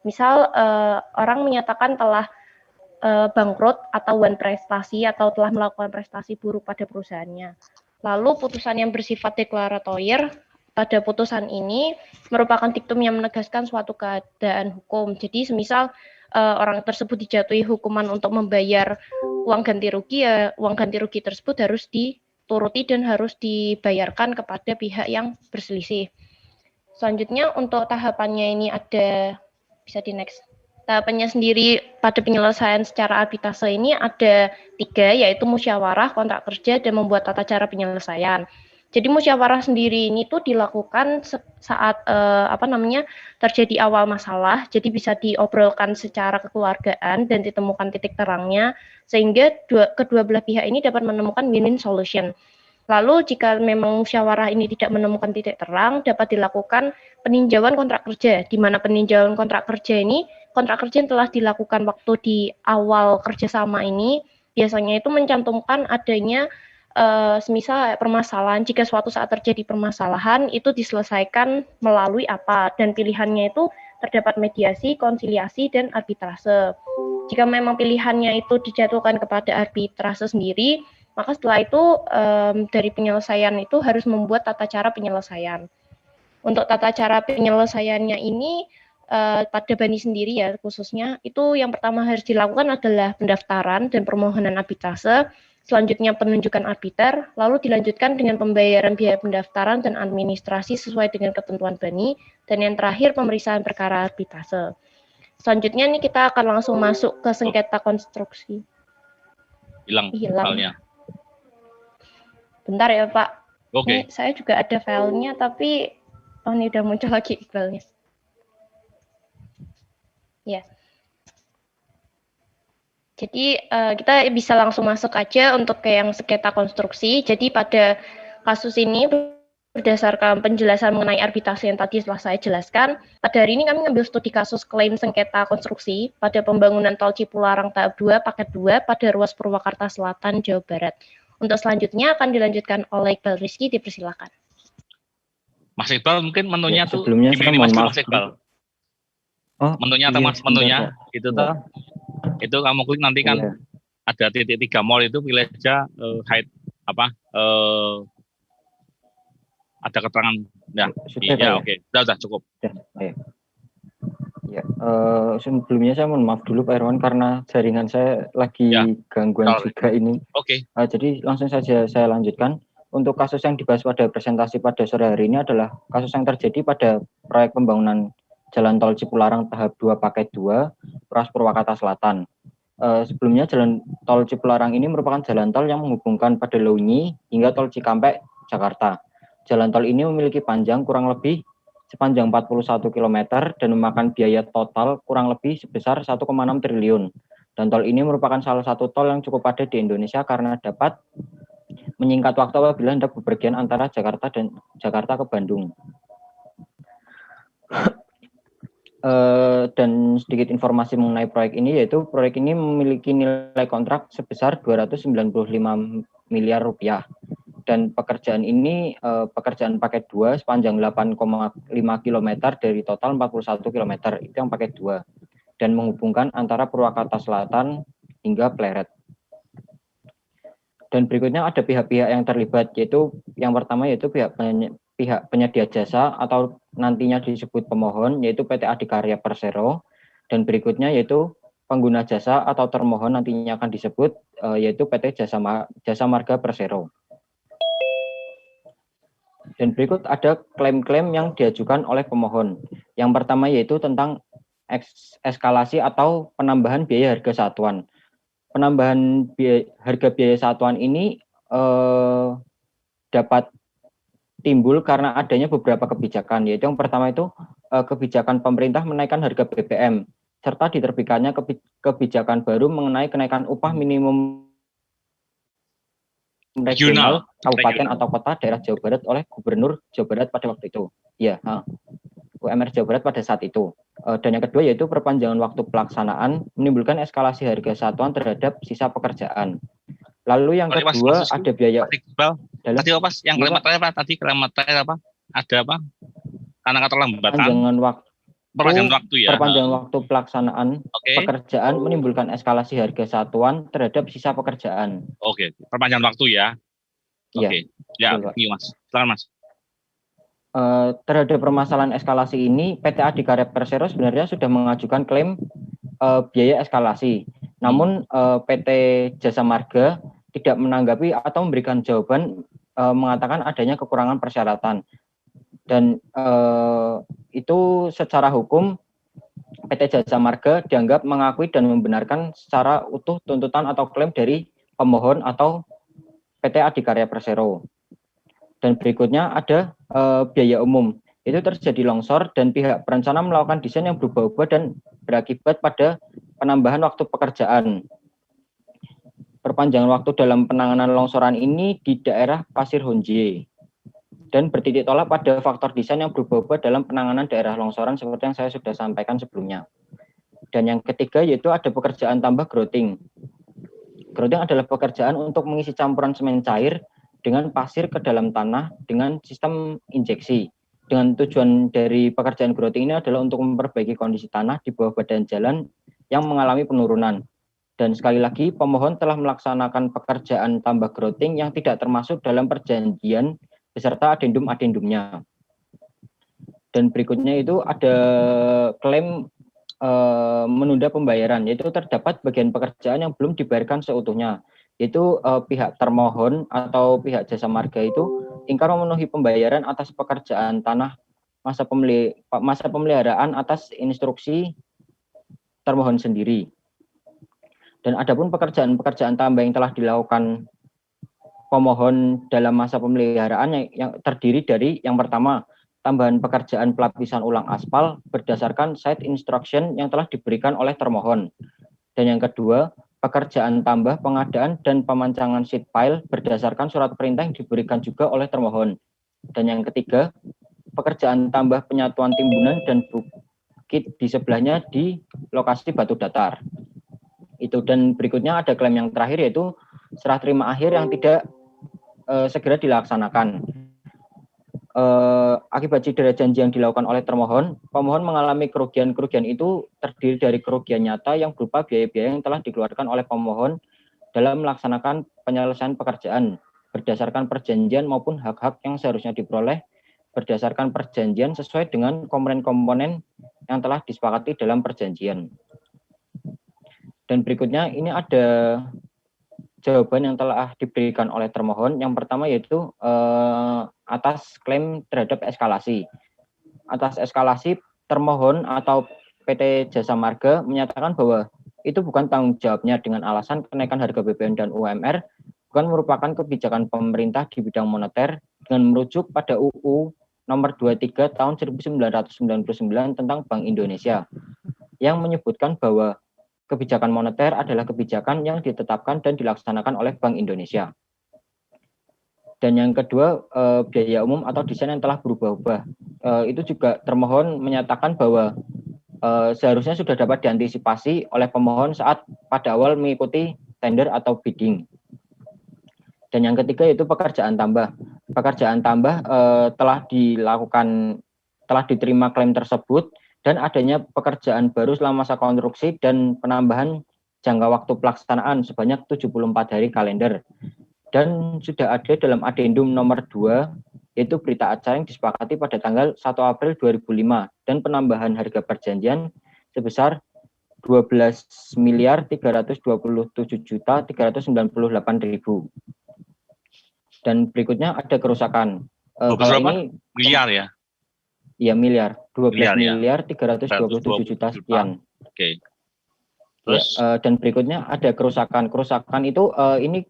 Misal orang menyatakan telah bangkrut atau wan prestasi atau telah melakukan prestasi buruk pada perusahaannya. Lalu putusan yang bersifat deklaratoir pada putusan ini merupakan diktum yang menegaskan suatu keadaan hukum. Jadi semisal orang tersebut dijatuhi hukuman untuk membayar uang ganti rugi, ya uang ganti rugi tersebut harus dituruti dan harus dibayarkan kepada pihak yang berselisih. Selanjutnya untuk tahapannya ini ada, bisa di next. Tahapannya sendiri pada penyelesaian secara arbitrase ini ada 3, yaitu musyawarah, kontrak kerja, dan membuat tata cara penyelesaian. Jadi musyawarah sendiri ini tuh dilakukan saat terjadi awal masalah, jadi bisa diobrolkan secara kekeluargaan dan ditemukan titik terangnya, sehingga kedua belah pihak ini dapat menemukan win-win solution. Lalu jika memang musyawarah ini tidak menemukan titik terang, dapat dilakukan peninjauan kontrak kerja, di mana peninjauan kontrak kerja ini, kontrak kerja yang telah dilakukan waktu di awal kerjasama ini, biasanya itu mencantumkan adanya semisal permasalahan, jika suatu saat terjadi permasalahan, itu diselesaikan melalui apa, dan pilihannya itu terdapat mediasi, konsiliasi, dan arbitrase. Jika memang pilihannya itu dijatuhkan kepada arbitrase sendiri, maka setelah itu dari penyelesaian itu harus membuat tata cara penyelesaian. Untuk tata cara penyelesaiannya ini pada Bani sendiri ya khususnya, itu yang pertama harus dilakukan adalah pendaftaran dan permohonan arbitrase, selanjutnya penunjukan arbiter, lalu dilanjutkan dengan pembayaran biaya pendaftaran dan administrasi sesuai dengan ketentuan Bani, dan yang terakhir pemeriksaan perkara arbitrase. Selanjutnya nih kita akan langsung masuk ke sengketa konstruksi. Hilang filenya. Bentar ya Pak. Oke. Saya juga ada filenya, tapi ini udah muncul lagi Iqbalnya. Ya. Jadi kita bisa langsung masuk aja untuk ke yang sengketa konstruksi. Jadi pada kasus ini berdasarkan penjelasan mengenai arbitrase yang tadi telah saya jelaskan, pada hari ini kami mengambil studi kasus klaim sengketa konstruksi pada pembangunan tol Cipularang tahap 2 paket 2 pada ruas Purwakarta Selatan, Jawa Barat. Untuk selanjutnya akan dilanjutkan oleh Iqbal Rizky, dipersilakan. Mas Iqbal mungkin menunya ya, sebelumnya tuh gimana Mas Iqbal? Oh, menunya atau Mas menunya itu tuh. Itu kamu klik nanti kan ada titik 3 mol itu, pilih aja height ada keterangan ya oke. Udah cukup. Ya, sebelumnya saya mohon maaf dulu Pak Irwan karena jaringan saya lagi gangguan juga ini. Oke. Jadi langsung saja saya lanjutkan. Untuk kasus yang dibahas pada presentasi pada sore hari ini adalah kasus yang terjadi pada proyek pembangunan Jalan Tol Cipularang tahap 2 paket 2 ruas Purwakarta Selatan. Sebelumnya Jalan Tol Cipularang ini merupakan jalan tol yang menghubungkan Padalarunyi hingga Tol Cikampek, Jakarta. Jalan tol ini memiliki panjang kurang lebih sepanjang 41 km dan memakan biaya total kurang lebih sebesar 1,6 triliun. Dan tol ini merupakan salah satu tol yang cukup padat di Indonesia karena dapat menyingkat waktu apabila hendak bepergian antara Jakarta ke Bandung. Dan sedikit informasi mengenai proyek ini, yaitu proyek ini memiliki nilai kontrak sebesar 295 miliar rupiah. Dan pekerjaan ini pekerjaan paket 2 sepanjang 8,5 km dari total 41 km, itu yang paket 2, dan menghubungkan antara Purwakarta Selatan hingga Pleret. Dan berikutnya ada pihak-pihak yang terlibat, yaitu yang pertama yaitu pihak penyedia jasa atau nantinya disebut pemohon, yaitu PT Adikarya Persero, dan berikutnya yaitu pengguna jasa atau termohon nantinya akan disebut yaitu PT Jasa Marga Persero. Dan berikut ada klaim-klaim yang diajukan oleh pemohon. Yang pertama yaitu tentang eskalasi atau penambahan biaya harga satuan. Penambahan harga biaya satuan ini dapat timbul karena adanya beberapa kebijakan, yaitu yang pertama itu kebijakan pemerintah menaikkan harga BBM, serta diterbitkannya kebijakan baru mengenai kenaikan upah minimum regional, kabupaten atau kota daerah Jawa Barat oleh Gubernur Jawa Barat pada waktu itu. Ya, UMR Jawa Barat pada saat itu. Dan yang kedua yaitu perpanjangan waktu pelaksanaan menimbulkan eskalasi harga satuan terhadap sisa pekerjaan. Lalu yang kedua ada biaya. Tadi apa? Yang kalimat terakhir apa? Tadi kalimat terakhir apa? Ada apa? Karena keterlambatan. Perpanjangan waktu ya. Perpanjangan waktu pelaksanaan pekerjaan menimbulkan eskalasi harga satuan terhadap sisa pekerjaan. Oke, perpanjangan waktu ya. Oke. Ya, iya Mas. Silakan Mas. Terhadap permasalahan eskalasi ini, PT Adhikarya Persero sebenarnya sudah mengajukan klaim biaya eskalasi. Namun PT Jasa Marga tidak menanggapi atau memberikan jawaban mengatakan adanya kekurangan persyaratan. Dan itu secara hukum PT Jasa Marga dianggap mengakui dan membenarkan secara utuh tuntutan atau klaim dari pemohon atau PT Adhikarya Persero. Dan berikutnya ada biaya umum. Itu terjadi longsor dan pihak perencana melakukan desain yang berubah-ubah dan berakibat pada penambahan waktu pekerjaan. Perpanjangan waktu dalam penanganan longsoran ini di daerah Pasir Honje. Dan bertitik tolak pada faktor desain yang berubah-ubah dalam penanganan daerah longsoran seperti yang saya sudah sampaikan sebelumnya. Dan yang ketiga yaitu ada pekerjaan tambah grouting. Grouting adalah pekerjaan untuk mengisi campuran semen cair dengan pasir ke dalam tanah dengan sistem injeksi. Dengan tujuan dari pekerjaan grouting ini adalah untuk memperbaiki kondisi tanah di bawah badan jalan yang mengalami penurunan. Dan sekali lagi pemohon telah melaksanakan pekerjaan tambah grouting yang tidak termasuk dalam perjanjian beserta adendum-adendumnya. Dan berikutnya itu ada klaim menunda pembayaran, yaitu terdapat bagian pekerjaan yang belum dibayarkan seutuhnya. Yaitu pihak termohon atau pihak jasa marga itu ingkar memenuhi pembayaran atas pekerjaan tanah masa pemeliharaan atas instruksi termohon sendiri. Dan adapun pekerjaan tambah yang telah dilakukan pemohon dalam masa pemeliharaan yang terdiri dari yang pertama, tambahan pekerjaan pelapisan ulang aspal berdasarkan site instruction yang telah diberikan oleh termohon. Dan yang kedua, pekerjaan tambah pengadaan dan pemancangan sheet pile berdasarkan surat perintah yang diberikan juga oleh termohon. Dan yang ketiga, pekerjaan tambah penyatuan timbunan dan bukit di sebelahnya di lokasi batu datar. Itu. Dan berikutnya ada klaim yang terakhir yaitu serah terima akhir yang tidak segera dilaksanakan. Akibat cedera janji yang dilakukan oleh termohon, pemohon mengalami kerugian itu terdiri dari kerugian nyata yang berupa biaya-biaya yang telah dikeluarkan oleh pemohon dalam melaksanakan penyelesaian pekerjaan berdasarkan perjanjian maupun hak-hak yang seharusnya diperoleh berdasarkan perjanjian sesuai dengan komponen-komponen yang telah disepakati dalam perjanjian. Dan berikutnya ini ada jawaban yang telah diberikan oleh termohon. Yang pertama yaitu atas klaim terhadap eskalasi. Atas eskalasi, termohon atau PT Jasa Marga menyatakan bahwa itu bukan tanggung jawabnya dengan alasan kenaikan harga BBM dan UMR bukan merupakan kebijakan pemerintah di bidang moneter dengan merujuk pada UU nomor 23 tahun 1999 tentang Bank Indonesia yang menyebutkan bahwa kebijakan moneter adalah kebijakan yang ditetapkan dan dilaksanakan oleh Bank Indonesia. Dan yang kedua, biaya umum atau desain yang telah berubah-ubah. Itu juga termohon menyatakan bahwa seharusnya sudah dapat diantisipasi oleh pemohon saat pada awal mengikuti tender atau bidding. Dan yang ketiga yaitu pekerjaan tambah. Pekerjaan tambah telah diterima klaim tersebut dan adanya pekerjaan baru selama masa konstruksi dan penambahan jangka waktu pelaksanaan sebanyak 74 hari kalender. Dan sudah ada dalam adendum nomor 2, yaitu berita acara yang disepakati pada tanggal 1 April 2005 dan penambahan harga perjanjian sebesar 12.327.398.000. Dan berikutnya ada kerusakan. Kalau ini miliar ya? Iya miliar, 12 miliar, miliar 327 juta sekian. Oke. Terus? Ya, dan berikutnya ada kerusakan. Kerusakan itu ini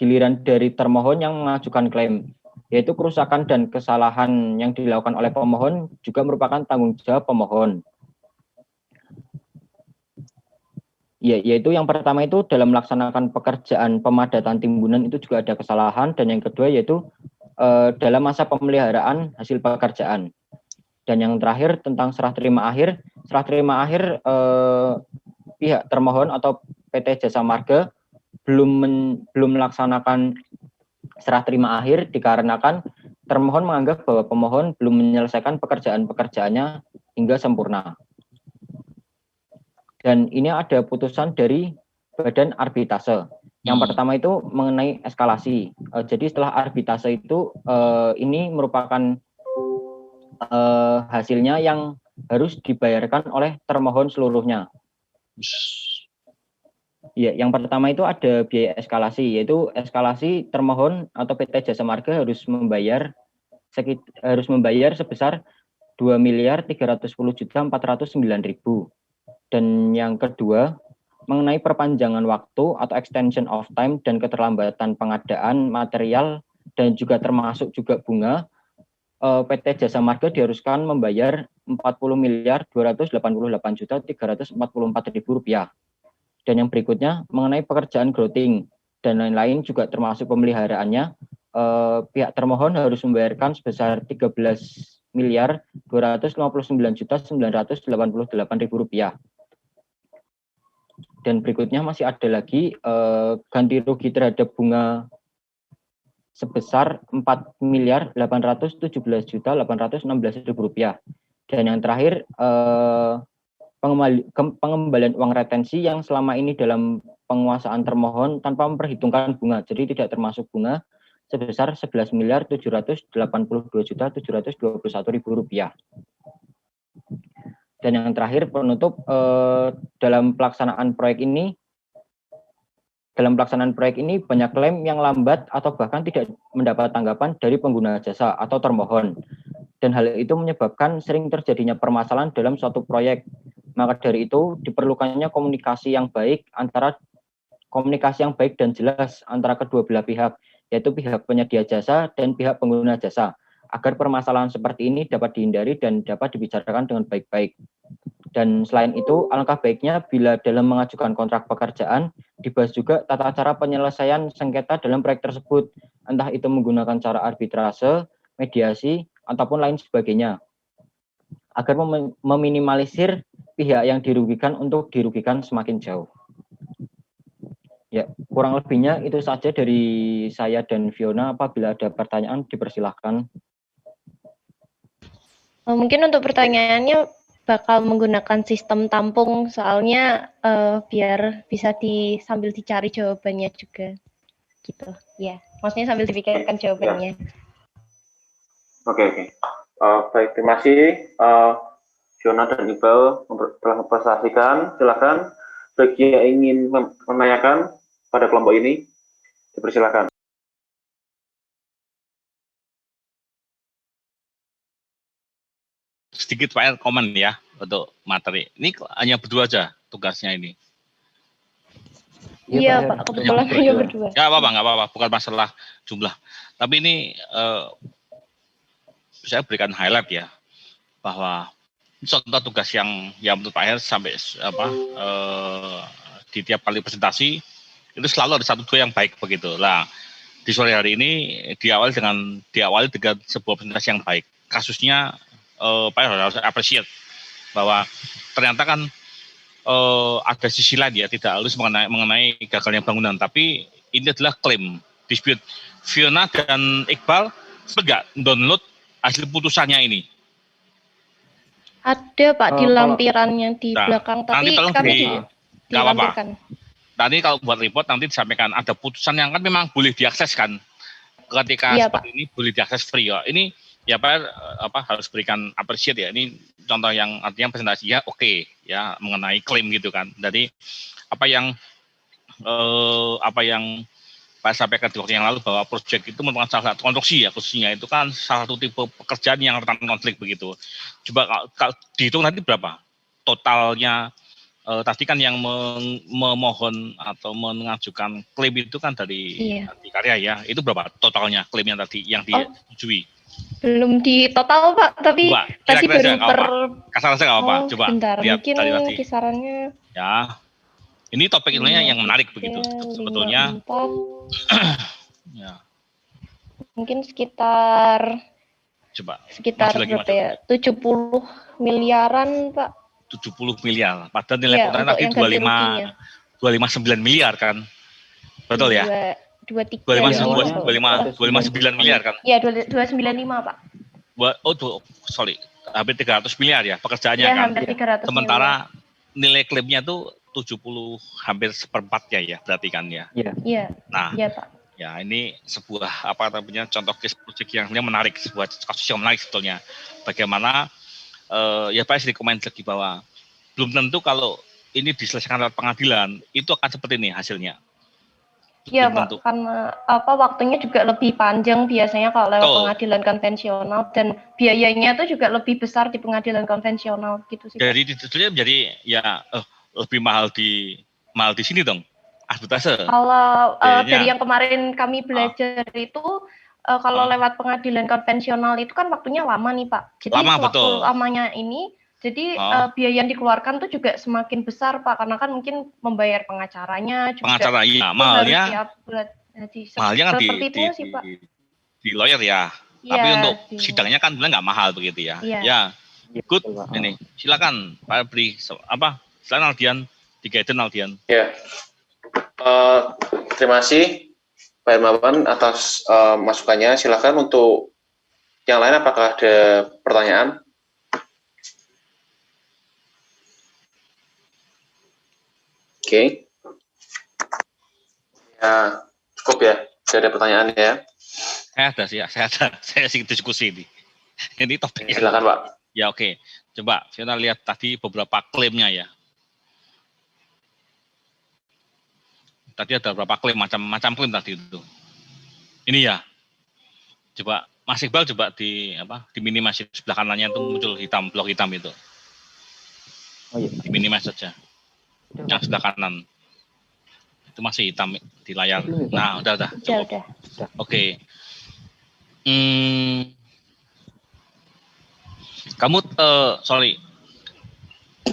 giliran dari termohon yang mengajukan klaim, yaitu kerusakan dan kesalahan yang dilakukan oleh pemohon juga merupakan tanggung jawab pemohon. Ya, yaitu yang pertama itu dalam melaksanakan pekerjaan pemadatan timbunan itu juga ada kesalahan, dan yang kedua yaitu dalam masa pemeliharaan hasil pekerjaan. Dan yang terakhir tentang serah terima akhir pihak termohon atau PT Jasa Marga belum melaksanakan serah terima akhir dikarenakan termohon menganggap bahwa pemohon belum menyelesaikan pekerjaan-pekerjaannya hingga sempurna. Dan ini ada putusan dari Badan Arbitrase. Yang pertama itu mengenai eskalasi. Jadi setelah arbitrase itu ini merupakan hasilnya yang harus dibayarkan oleh termohon seluruhnya. Ya, yang pertama itu ada biaya eskalasi, yaitu eskalasi termohon atau PT Jasa Marga harus membayar sebesar 2.310.409.000. Dan yang kedua mengenai perpanjangan waktu atau extension of time dan keterlambatan pengadaan material dan juga termasuk juga bunga, PT Jasa Marga diharuskan membayar Rp40.288.344.000. Dan yang berikutnya mengenai pekerjaan grouting dan lain-lain juga termasuk pemeliharaannya, pihak termohon harus membayarkan sebesar Rp13.259.988.000. Dan berikutnya masih ada lagi ganti rugi terhadap bunga sebesar Rp4.817.816.000. Dan yang terakhir pengembalian uang retensi yang selama ini dalam penguasaan termohon tanpa memperhitungkan bunga, jadi tidak termasuk bunga sebesar Rp11.782.721.000. Dan yang terakhir penutup, dalam pelaksanaan proyek ini banyak klaim yang lambat atau bahkan tidak mendapat tanggapan dari pengguna jasa atau termohon. Dan hal itu menyebabkan sering terjadinya permasalahan dalam suatu proyek. Maka dari itu diperlukannya komunikasi yang baik dan jelas antara kedua belah pihak, yaitu pihak penyedia jasa dan pihak pengguna jasa, agar permasalahan seperti ini dapat dihindari dan dapat dibicarakan dengan baik-baik. Dan selain itu, alangkah baiknya bila dalam mengajukan kontrak pekerjaan, dibahas juga tata cara penyelesaian sengketa dalam proyek tersebut, entah itu menggunakan cara arbitrase, mediasi, ataupun lain sebagainya, agar meminimalisir pihak yang dirugikan untuk dirugikan semakin jauh. Ya, kurang lebihnya itu saja dari saya dan Fiona. Apabila ada pertanyaan, dipersilahkan. Mungkin untuk pertanyaannya bakal menggunakan sistem tampung, soalnya biar bisa sambil dicari jawabannya juga, gitu. Ya, maksudnya sambil dipikirkan jawabannya. Oke. Baik, terima kasih Fiona dan Iqbal telah mempresentasikan. Silakan bagi yang ingin menanyakan pada kelompok ini, dipersilakan. Sedikit Pak komen ya untuk materi. Ini hanya berdua aja tugasnya ini. Iya Pak, kebetulan hanya berdua. Nggak apa-apa, bukan masalah jumlah. Tapi ini saya berikan highlight ya, bahwa contoh tugas yang menurut Pak Her sampai di tiap kali presentasi itu selalu ada 1-2 yang baik begitu. Lah di sore hari ini diawali dengan sebuah presentasi yang baik. Kasusnya Pak Her harus appreciate bahwa ternyata kan ada sisi lain ya, tidak harus mengenai gagalnya bangunan, tapi ini adalah klaim dispute. Fiona dan Iqbal enggak download hasil putusannya ini? Ada Pak di lampirannya di belakang, tapi kami dilampirkan. Nanti kalau buat report nanti disampaikan ada putusan yang kan memang boleh diakses kan, ketika seperti ini boleh diakses free ya. Ini ya Pak harus berikan appreciate ya. Ini contoh yang artinya presentasinya oke ya mengenai klaim gitu kan. Jadi apa yang Pak sampaikan di waktu yang lalu bahwa proyek itu merupakan salah satu konstruksi ya, khususnya itu kan salah satu tipe pekerjaan yang rentan konflik begitu. Coba kalau dihitung nanti berapa totalnya, tadi kan yang memohon atau mengajukan klaim itu kan dari karya ya, itu berapa totalnya klaimnya tadi yang disetujui? Belum di total Pak, tapi tadi baru kasar nggak apa? Coba bentar, lihat mungkin tadi. Kisarannya. Ya, ini topik ilmunya yang menarik begitu sebetulnya. Ya. Mungkin sekitar berapa ya? 70 miliaran Pak. 70 miliar. Padahal nilai kontraknya tadi 259 miliar kan. Betul ya? 259 miliar kan? Iya, 295 Pak. Hampir 300 miliar ya pekerjaannya ya, kan. Hampir 300 Sementara nilai klaimnya tuh 70 hampir seperempatnya ya berarti kan ya. Iya. Nah, iya Pak. Ya ini sebuah contoh case project yang menarik, sebuah kasus yang menarik sebetulnya. Bagaimana ya Pak sedikit komen lagi bahwa belum tentu kalau ini diselesaikan lewat pengadilan itu akan seperti ini hasilnya. Iya Pak, karena waktunya juga lebih panjang biasanya kalau lewat pengadilan konvensional dan biayanya itu juga lebih besar di pengadilan konvensional gitu sih. Jadi sebetulnya menjadi ya lebih mahal di sini dong arbitrase. Kalau dari yang kemarin kami belajar itu kalau lewat pengadilan konvensional itu kan waktunya lama nih Pak. Jadi waktu lamanya ini jadi biaya yang dikeluarkan tuh juga semakin besar Pak, karena kan mungkin membayar pengacaranya juga. Pengacara iya, mahalnya kan di lawyer ya. Ya. Tapi untuk sidangnya kan nggak mahal begitu ya. Ya. Good. Ini silakan Pak Bri silakan Aldian, Digaiden Aldian. Ya. Terima kasih Pak Hermawan atas masukannya. Silakan untuk yang lain, apakah ada pertanyaan? Oke. Ya, cukup ya. Tidak ada pertanyaan ya. Saya sih diskusi ini. Ini topik. Silakan Pak. Ya oke. Coba kita lihat tadi beberapa klaimnya ya. Tadi ada beberapa klaim, macam klaim tadi itu. Ini ya. Coba Mas Iqbal coba di minimize sebelah kanannya itu muncul blok hitam itu. Oh iya. Di minimize saja. Yang sebelah kanan. Itu masih hitam di layar. Nah, udah. Udah. Oke. Kamu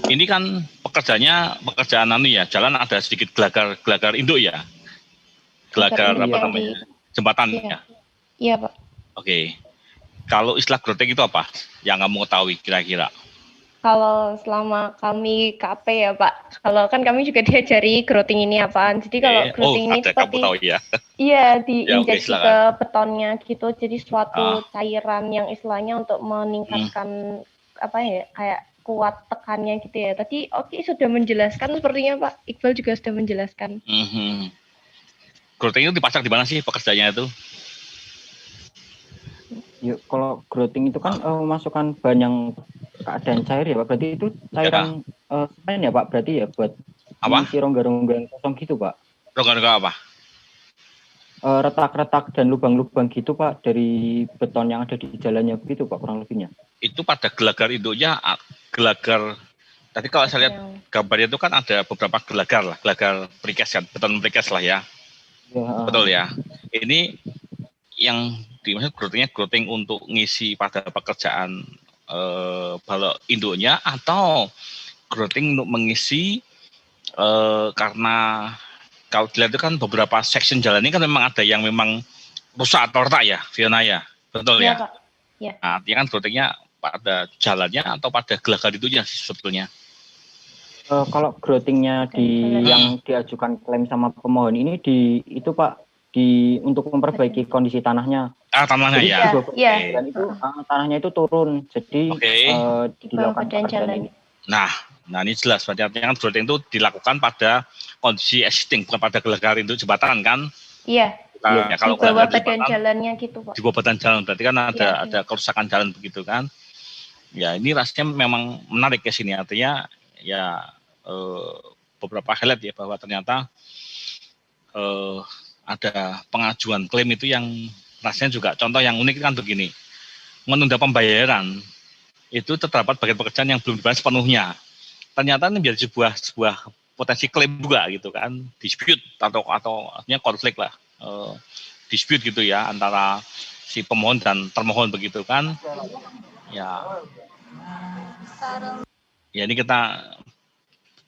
ini kan pekerjaan jalan ada sedikit gelagar induk ya. Gelagar jembatan ya. Iya, Pak. Oke. Kalau istilah growting itu apa yang kamu ketahui kira-kira? Kalau selama kami KP ya Pak, kalau kan kami juga diajari growting ini apaan. Jadi kalau growting ini seperti diinjeksi ke betonnya gitu. Jadi suatu cairan yang istilahnya untuk meningkatkan kayak kuat tekannya gitu ya. Tadi sudah menjelaskan sepertinya Pak Iqbal juga sudah menjelaskan. Growting itu dipasang di mana sih pekerjaannya itu? Ya, kalau growting itu kan memasukkan bahan yang keadaan cair ya Pak. Berarti itu cairan semen ya Pak. Berarti ya buat mengisi rongga-rongga yang kosong gitu Pak. Rongga-rongga apa? Retak-retak dan lubang-lubang gitu Pak dari beton yang ada di jalannya begitu Pak kurang lebihnya. Itu pada gelagar induknya gelagar. Tadi kalau saya lihat gambarnya itu kan ada beberapa gelagar precast kan, beton precast lah ya. Betul ya. Ini yang dimaksud growting untuk ngisi pada pekerjaan balok induknya atau growting untuk mengisi karena kalau dilihat itu kan beberapa section jalan ini kan memang ada yang memang rusak atau retak ya, Fiona ya, betul ya? Pak. Ya. Nah, artinya kan growtingnya pada jalannya atau pada gelagar itunya sebetulnya? Kalau growtingnya yang diajukan klaim sama pemohon ini itu Pak untuk memperbaiki kondisi tanahnya. Tanahnya jadi, ya. Dan itu tanahnya itu turun, jadi dilakukan jalan. Nah ini jelas berarti artinya kan growting itu dilakukan pada kondisi existing, bukan pada gelagar itu jembatan kan? Iya. Ya, kalau di bawah badan jalannya gitu Pak. Di bawah badan jalan berarti kan ada kerusakan jalan begitu kan? Ya ini rasanya memang menarik ke sini, artinya ya beberapa highlight ya bahwa ternyata ada pengajuan klaim itu yang rasanya juga contoh yang unik kan begini, menunda pembayaran itu terdapat bagian pekerjaan yang belum dibayar sepenuhnya. Ternyata ini menjadi sebuah potensi klaim juga gitu kan, dispute atau artinya konflik lah, dispute gitu ya antara si pemohon dan termohon begitu kan. Ya ini kita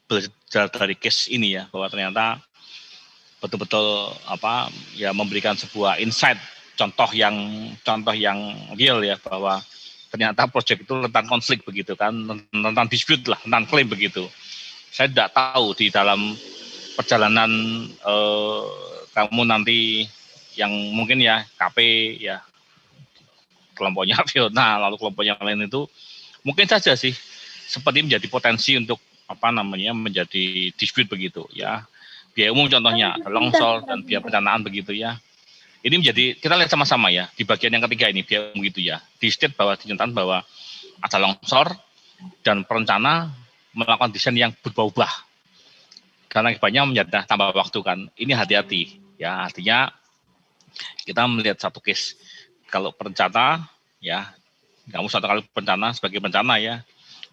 belajar dari case ini ya, bahwa ternyata betul-betul memberikan sebuah insight, contoh yang real ya, bahwa ternyata proyek itu rentan konflik begitu kan, rentan dispute lah, rentan klaim begitu. Saya tidak tahu di dalam perjalanan kamu nanti yang mungkin ya KP ya kelompoknya Fiona lalu kelompoknya lain itu mungkin saja sih seperti menjadi potensi untuk menjadi dispute begitu ya. Biaya umum contohnya longsor dan biaya perencanaan begitu ya. Ini menjadi, kita lihat sama-sama ya di bagian yang ketiga ini biaya umum gitu ya. Di state bahwa dinyatakan bahwa ada longsor dan perencana melakukan desain yang berubah-ubah. Karena banyak menjadi tambah waktu kan. Ini hati-hati ya, artinya kita melihat satu case. Kalau perencana ya, kamu satu kali perencana sebagai perencana ya,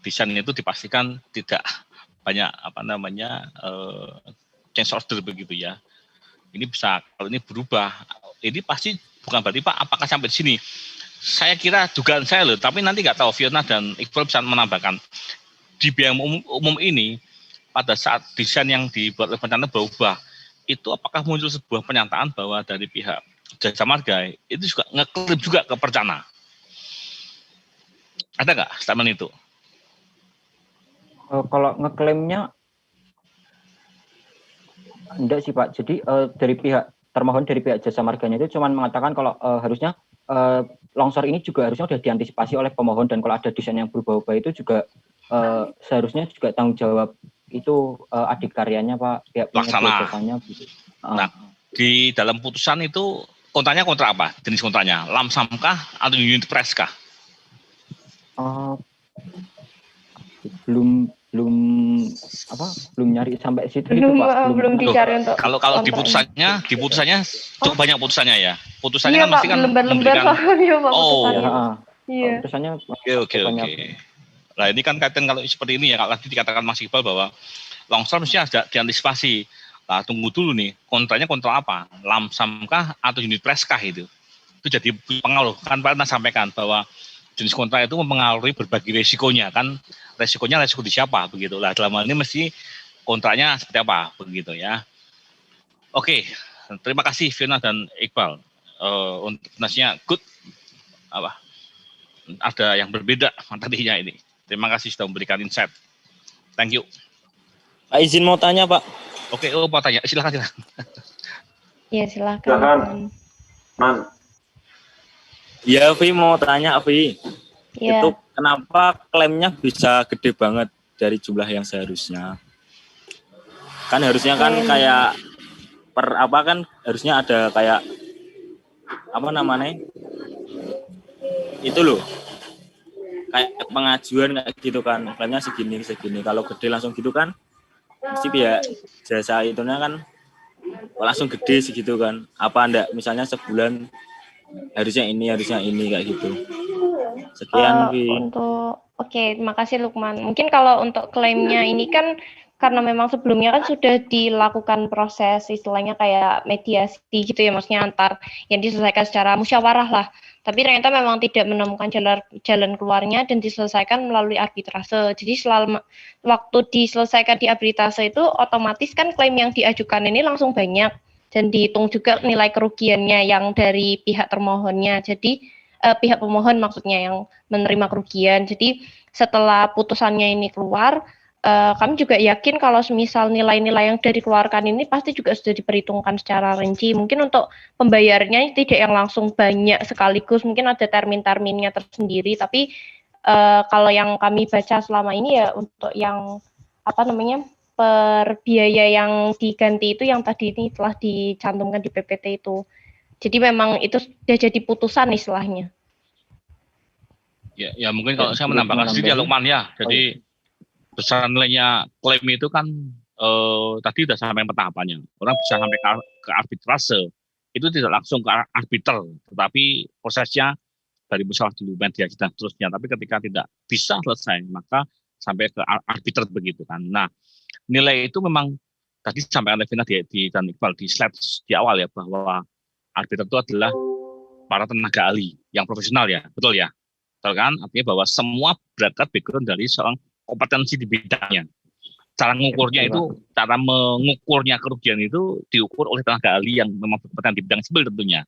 desain itu dipastikan tidak banyak change order begitu ya. Ini bisa, kalau ini berubah, ini pasti bukan berarti Pak apakah sampai di sini. Saya kira dugaan saya loh, tapi nanti nggak tahu Fiona dan Iqbal bisa menambahkan. Di biaya umum ini, pada saat desain yang dibuat oleh perencana berubah, itu apakah muncul sebuah pernyataan bahwa dari pihak Jasa Marga itu juga ngeklaim juga ke perencana? Ada nggak statement itu? Kalau ngeklaimnya enggak sih Pak. Jadi dari pihak termohon, dari pihak Jasa Marganya itu cuma mengatakan kalau harusnya longsor ini juga harusnya sudah diantisipasi oleh pemohon, dan kalau ada desain yang berubah-ubah itu juga seharusnya juga tanggung jawab itu adik karyanya Pak, pihak penyedia jasanya gitu. Nah, di dalam putusan itu kontranya kontra apa? Jenis kontranya lamsam kah atau unit price kah? Belum nyari sampai situ itu Pak. Belum dicari untuk kalau di putusannya cukup banyak putusannya ya. Putusannya kan Pak, pasti kan lembar-lembar Iya. Putusannya. Oke. Nah, ini kan kaitan kalau seperti ini ya, kalau tadi dikatakan Mas Iqbal bahwa longsor mesti ada diantisipasi. Nah, tunggu dulu nih, kontranya kontra apa? Lamsam kah atau unit price kah itu? Itu jadi pengaruh. Kan Pak pernah sampaikan bahwa jenis kontra itu mempengaruhi berbagai resikonya kan. Resikonya resiko di siapa begitu lah. Dalam hal ini mesti kontraknya seperti apa begitu ya. Oke, terima kasih Fiona dan Iqbal untuk nasinya good. Ada yang berbeda materinya ini. Terima kasih sudah memberikan insight. Thank you. Pak izin mau tanya Pak. Oke, mau tanya. Silakan. Iya silakan. Man. Ya Vi mau tanya Vi. Ya. Itu kenapa klaimnya bisa gede banget dari jumlah yang seharusnya? Kan harusnya kan kayak harusnya ada kayak itu loh. Kayak pengajuan kayak gitu kan, klaimnya segini. Kalau gede langsung gitu kan, mesti pihak jasa itunya kan langsung gede segitu kan. Apa enggak misalnya sebulan harusnya ini kayak gitu. Sekian Oke, terima kasih Lukman. Mungkin kalau untuk klaimnya ini kan karena memang sebelumnya kan sudah dilakukan proses istilahnya kayak mediasi gitu ya, maksudnya antar yang diselesaikan secara musyawarah lah. Tapi ternyata memang tidak menemukan jalan keluarnya dan diselesaikan melalui arbitrase. Jadi selama waktu diselesaikan di arbitrase itu otomatis kan klaim yang diajukan ini langsung banyak dan dihitung juga nilai kerugiannya yang dari pihak termohonnya. Jadi pihak pemohon maksudnya yang menerima kerugian. Jadi setelah putusannya ini keluar, kami juga yakin kalau semisal nilai-nilai yang sudah dikeluarkan ini pasti juga sudah diperhitungkan secara rinci. Mungkin untuk pembayarannya tidak yang langsung banyak sekaligus, mungkin ada termin-terminnya tersendiri. Tapi kalau yang kami baca selama ini ya untuk yang per biaya yang diganti itu yang tadi ini telah dicantumkan di PPT itu. Jadi memang itu sudah jadi putusan istilahnya. Ya mungkin kalau saya menambahkan sedikit ya Lukman ya. Jadi besaran nilainya klaim itu kan tadi sudah sampai pentahapannya. Orang bisa sampai ke arbitrase. itu tidak langsung ke arbiter, tetapi prosesnya dari musyawarah dulu, mediasi dan seterusnya. Tapi ketika tidak bisa selesai, maka sampai ke arbiter begitu kan. Nah, nilai itu memang tadi disampaikan oleh Vina dan Iqbal di slide di awal ya, bahwa arbiter itu adalah para tenaga ahli yang profesional ya, betul ya? Betul kan? Artinya bahwa semua berangkat background dari seorang kompetensi di bidangnya. Cara mengukurnya kerugian itu diukur oleh tenaga ahli yang memang berkompeten di bidang sipil tentunya.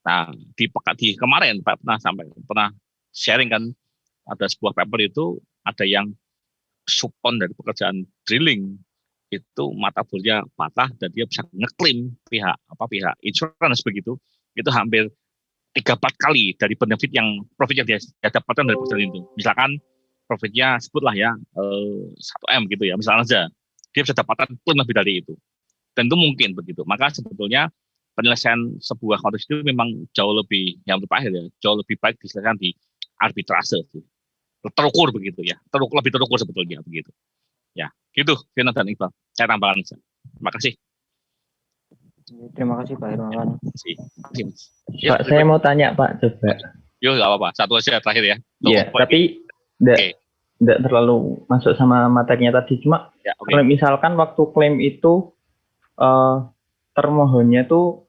Nah, di kemarin Pak pernah sharing kan, ada sebuah paper itu ada yang supon dari pekerjaan drilling itu mata bornya patah dan dia bisa ngeklaim pihak insurance begitu, itu hampir 3-4 kali dari profit yang dia dapatkan dari pekerjaan itu. Misalkan profitnya sebutlah ya 1M gitu ya, misalnya aja dia bisa dapatkan klaim lebih dari itu, dan itu mungkin begitu. Maka sebetulnya penyelesaian sebuah konteks itu memang jauh lebih, yang terakhir ya, jauh lebih baik diselesaikan di arbitrase, terukur begitu ya, lebih terukur sebetulnya begitu ya. Gitu Vina dan Iqbal, saya tambahkan. Terima kasih. Terima kasih Pak Hermawan. Pak, saya mau tanya Pak, coba. Yuk, nggak apa-apa, satu aja terakhir ya. Iya, tapi tidak terlalu masuk sama materinya tadi, cuma ya, kalau misalkan waktu klaim itu termohonnya tuh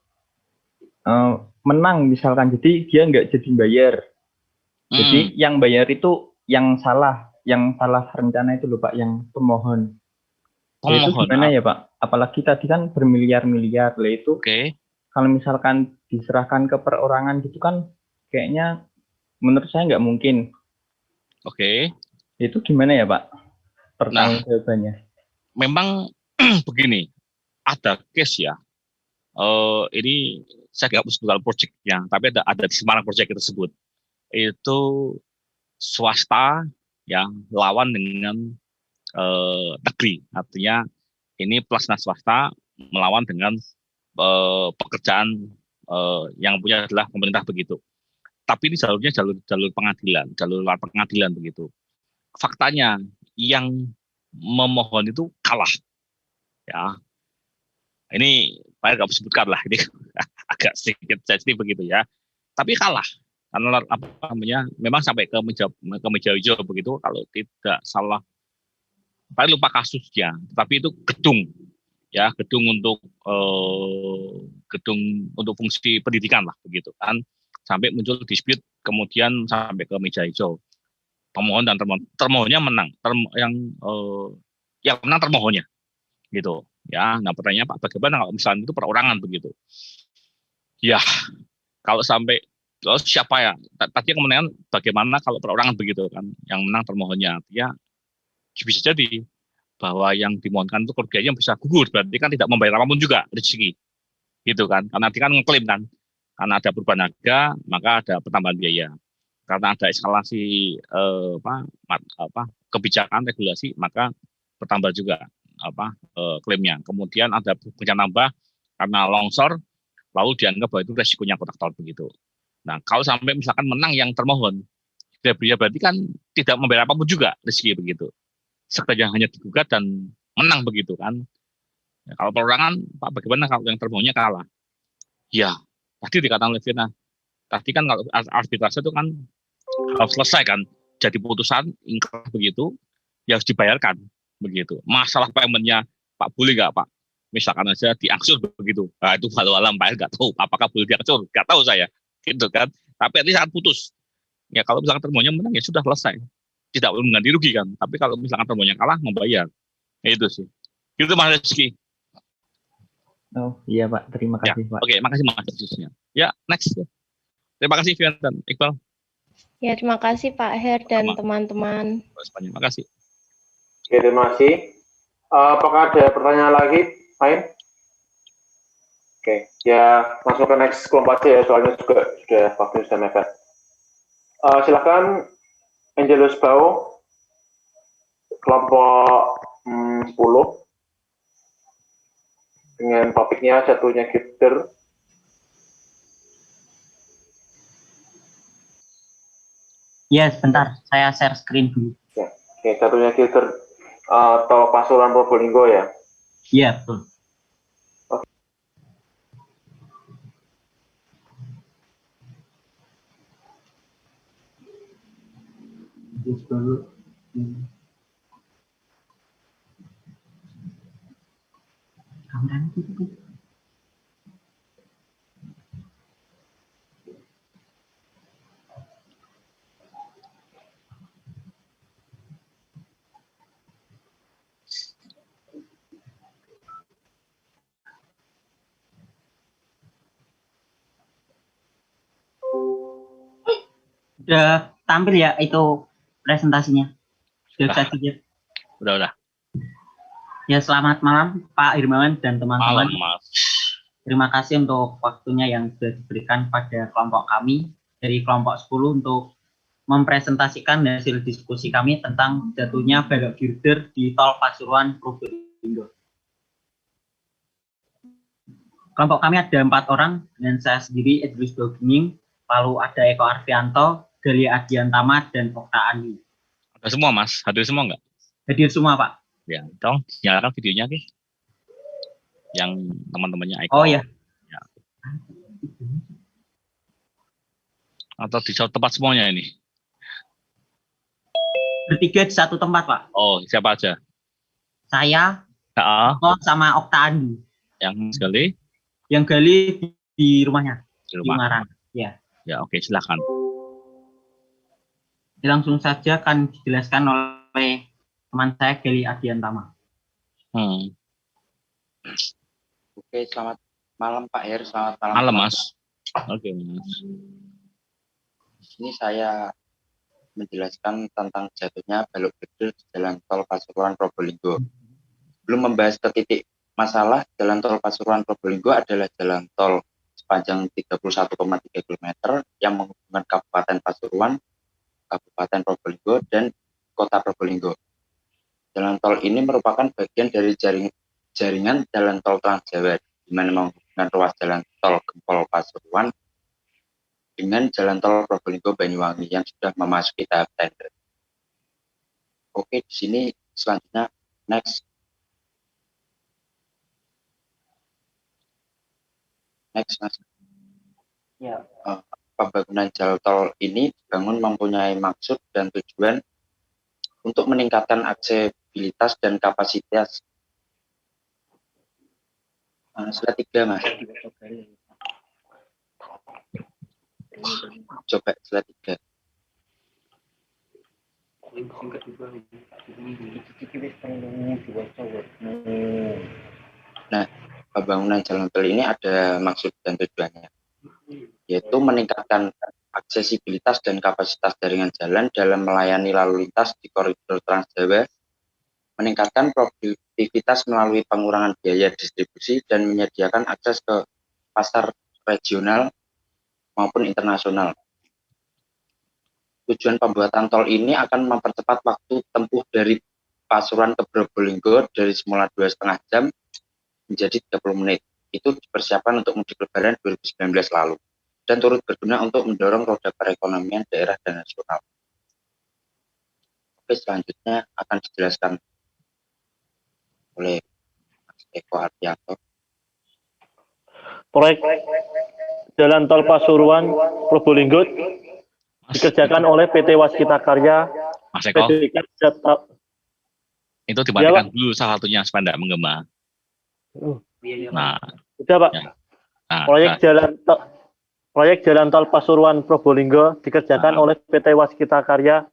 menang misalkan, jadi dia nggak jadi bayar. Jadi yang bayar itu yang salah rencana itu loh Pak, yang pemohon. Itu gimana ya Pak? Apalagi tadi kan bermiliar-miliar lah itu. Kalau misalkan diserahkan ke perorangan gitu kan, kayaknya menurut saya nggak mungkin. Itu gimana ya Pak? Pertanggungjawabannya. Memang begini, ada case ya. Ini saya nggak sebutkan proyeknya, tapi ada di Semarang proyek tersebut. Itu swasta yang lawan dengan negeri, artinya ini pelaksana swasta melawan dengan pekerjaan yang punya adalah pemerintah begitu. Tapi ini jalurnya jalur pengadilan begitu. Faktanya yang memohon itu kalah, ya. Ini Pak nggak sebutkan lah, ini agak sedikit sensitif begitu ya. Tapi kalah karena memang sampai ke meja hijau begitu, kalau tidak salah. Paling lupa kasusnya, tapi itu gedung untuk fungsi pendidikan lah begitu kan, sampai muncul dispute, kemudian sampai ke meja hijau, pemohon dan termohonnya menang, yang menang termohonnya gitu ya. Nah pertanyaannya Pak, bagaimana kalau misalnya itu perorangan begitu ya? Kalau sampai siapa ya tadi kemenangan, bagaimana kalau perorangan begitu kan, yang menang termohonnya, ya bisa jadi bahwa yang dimohonkan itu kerugiannya bisa gugur, berarti kan tidak membayar apapun juga rezeki gitu kan, karena dia kan ngeklaim kan, karena ada perubahan harga maka ada pertambahan biaya, karena ada eskalasi kebijakan regulasi maka bertambah juga klaimnya, kemudian ada bencana nambah karena longsor lalu dianggap bahwa itu resikonya kontraktor begitu. Nah kalau sampai misalkan menang yang termohon, berarti kan tidak membayar apapun juga rezeki begitu, sekedar hanya digugat dan menang begitu kan. Ya, kalau perorangan Pak, bagaimana kalau yang termohonnya kalah? Ya tadi dikatakan oleh Vina, tadi kan kalau arbitrase itu kan harus selesai kan, jadi putusan ingkrah begitu, ya harus dibayarkan begitu. Masalah paymentnya Pak boleh nggak Pak, misalkan aja diangsur begitu, nah itu walau alam Pak nggak tahu apakah boleh diangsur, nggak tahu saya gitu kan. Tapi ini saat putus ya, kalau misalkan termohonnya menang ya sudah selesai, tidak perlu mengganti rugi kan. Tapi kalau misalkan termohonnya kalah, membayar. Ya, itu sih. Gitu Mas Rizky. Oh iya Pak, terima kasih Pak. Oke, makasih Mas khususnya. Ya, next. Terima kasih Fian dan Iqbal. Ya, terima kasih Pak Her dan teman-teman. Terima kasih. Oke, terima kasih. Apakah ada pertanyaan lagi lain? Oke, ya langsung ke next kelompok aja ya, soalnya juga sudah waktu sudah mepet. Silakan Angelus Bau, kelompok 10, dengan topiknya jatuhnya girder. Ya, sebentar, saya share screen dulu. Ya, oke, jatuhnya girder atau Pasuruan Probolinggo ya? Iya, betul. Udah tampil ya itu presentasinya? Sudah. Udah. Ya, selamat malam Pak Irmawan dan teman-teman. Malam, Mas. Terima kasih untuk waktunya yang sudah diberikan pada kelompok kami dari kelompok 10 untuk mempresentasikan hasil diskusi kami tentang jatuhnya balok girder di Tol Pasuruan Probolinggo. Kelompok kami ada 4 orang, dan saya sendiri Idrus Dogining, lalu ada Eko Arfianto, Galia Adiantama, dan Okta Andi. Ada semua, Mas? Hadir semua nggak? Hadir semua, Pak. Ya, dong, nyalakan videonya, Ki. Yang teman-temannya Eko. Oh, ya. Atau di satu tempat semuanya ini? Bertiga di satu tempat, Pak. Oh, siapa aja? Saya, Eko, sama Okta Andi. Yang sekali? Yang Gali di rumahnya. Di rumah. Ya. Ya, oke, silakan. Langsung saja akan dijelaskan oleh teman saya Gali Adiantama. Oke, selamat malam Pak Her, selamat malam. Malam, Mas. Oke, Mas. Di sini saya menjelaskan tentang jatuhnya balok girder di Jalan Tol Pasuruan Probolinggo. Belum membahas ke titik masalah, Jalan Tol Pasuruan Probolinggo adalah jalan tol sepanjang 31,3 km yang menghubungkan Kabupaten Pasuruan, Kabupaten Probolinggo, dan Kota Probolinggo. Jalan tol ini merupakan bagian dari jaringan Jalan Tol Trans Jawa, di mana menghubungkan ruas Jalan Tol Gempol Pasuruan dengan Jalan Tol Probolinggo Banyuwangi yang sudah memasuki tahap tender. Oke, di sini selanjutnya next. Mas. Ya. Pembangunan jalan tol ini dibangun mempunyai maksud dan tujuan untuk meningkatkan aksesibilitas dan kapasitas. Slide 3, Mas. Coba slide 3. Nah, pembangunan jalan tol ini ada maksud dan tujuannya, yaitu meningkatkan aksesibilitas dan kapasitas jaringan jalan dalam melayani lalu lintas di koridor Trans Jawa, meningkatkan produktivitas melalui pengurangan biaya distribusi, dan menyediakan akses ke pasar regional maupun internasional. Tujuan pembuatan tol ini akan mempercepat waktu tempuh dari Pasuruan ke Probolinggo dari semula 2,5 jam menjadi 30 menit. Itu dipersiapkan untuk mudik lebaran 2019 lalu dan turut berguna untuk mendorong roda perekonomian daerah dan nasional. Oke, selanjutnya akan dijelaskan oleh Mas Eko Arfianto. Proyek Jalan Tol Pasuruan Probolinggo dikerjakan oleh PT Waskita Karya. Mas Eko, itu dimatikan dulu salah satunya supaya tidak menggema. Nah, udah Pak. Ya. Nah, proyek Jalan Tol Pasuruan Probolinggo dikerjakan oleh PT Waskita Karya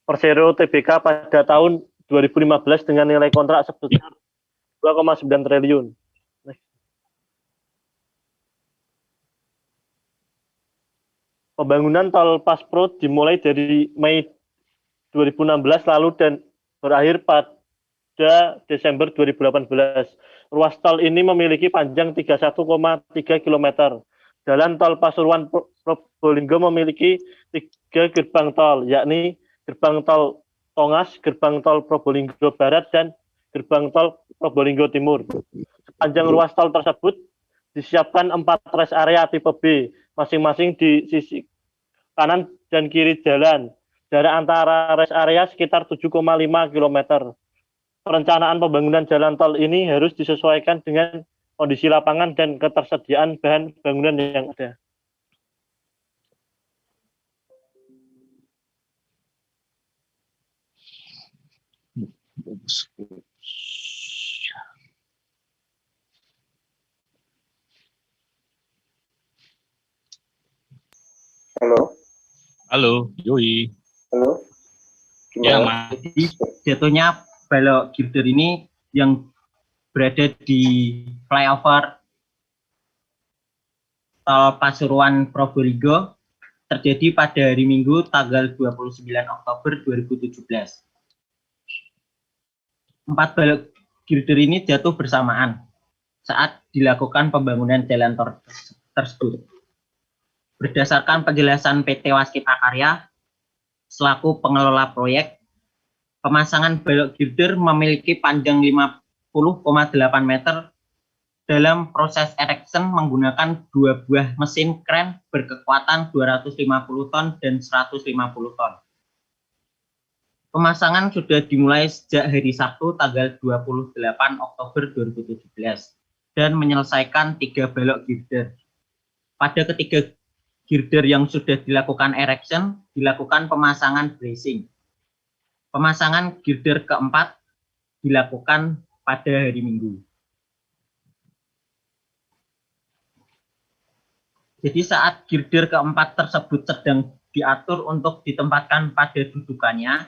Persero Tbk pada tahun 2015 dengan nilai kontrak sebesar 2,9 triliun. Pembangunan tol Paspro dimulai dari Mei 2016 lalu dan berakhir pada Desember 2018. Ruas tol ini memiliki panjang 31,3 km. Jalan tol Pasuruan Probolinggo memiliki 3 gerbang tol, yakni gerbang tol Tongas, gerbang tol Probolinggo Barat, dan gerbang tol Probolinggo Timur. Sepanjang ruas tol tersebut disiapkan 4 rest area tipe B, masing-masing di sisi kanan dan kiri jalan. Jarak antara rest area sekitar 7,5 km. Perencanaan pembangunan jalan tol ini harus disesuaikan dengan kondisi lapangan dan ketersediaan bahan bangunan yang ada. Halo, Yoi. Halo. Ya, Gimana? Jadi jatuhnya balok girder ini yang berada di flyover tol Pasuruan Probolinggo terjadi pada hari Minggu tanggal 29 Oktober 2017. 4 balok girder ini jatuh bersamaan saat dilakukan pembangunan jalan tol tersebut. Berdasarkan penjelasan PT Waskita Karya selaku pengelola proyek, pemasangan balok girder memiliki panjang 50,8 meter dalam proses erection menggunakan 2 buah mesin kren berkekuatan 250 ton dan 150 ton. Pemasangan sudah dimulai sejak hari Sabtu tanggal 28 Oktober 2017 dan menyelesaikan 3 balok girder. Pada ketiga girder yang sudah dilakukan erection, dilakukan pemasangan bracing. Pemasangan girder keempat dilakukan pada hari Minggu. Jadi saat girder keempat tersebut sedang diatur untuk ditempatkan pada dudukannya,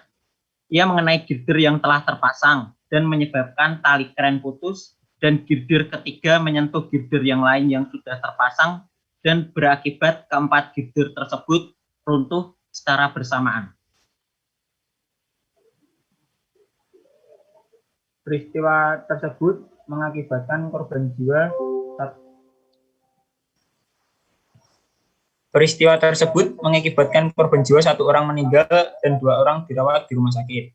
ia mengenai girder yang telah terpasang dan menyebabkan tali kren putus, dan girder ketiga menyentuh girder yang lain yang sudah terpasang dan berakibat keempat girder tersebut runtuh secara bersamaan. Peristiwa tersebut mengakibatkan korban jiwa. Peristiwa tersebut mengakibatkan korban jiwa 1 orang meninggal dan 2 orang dirawat di rumah sakit.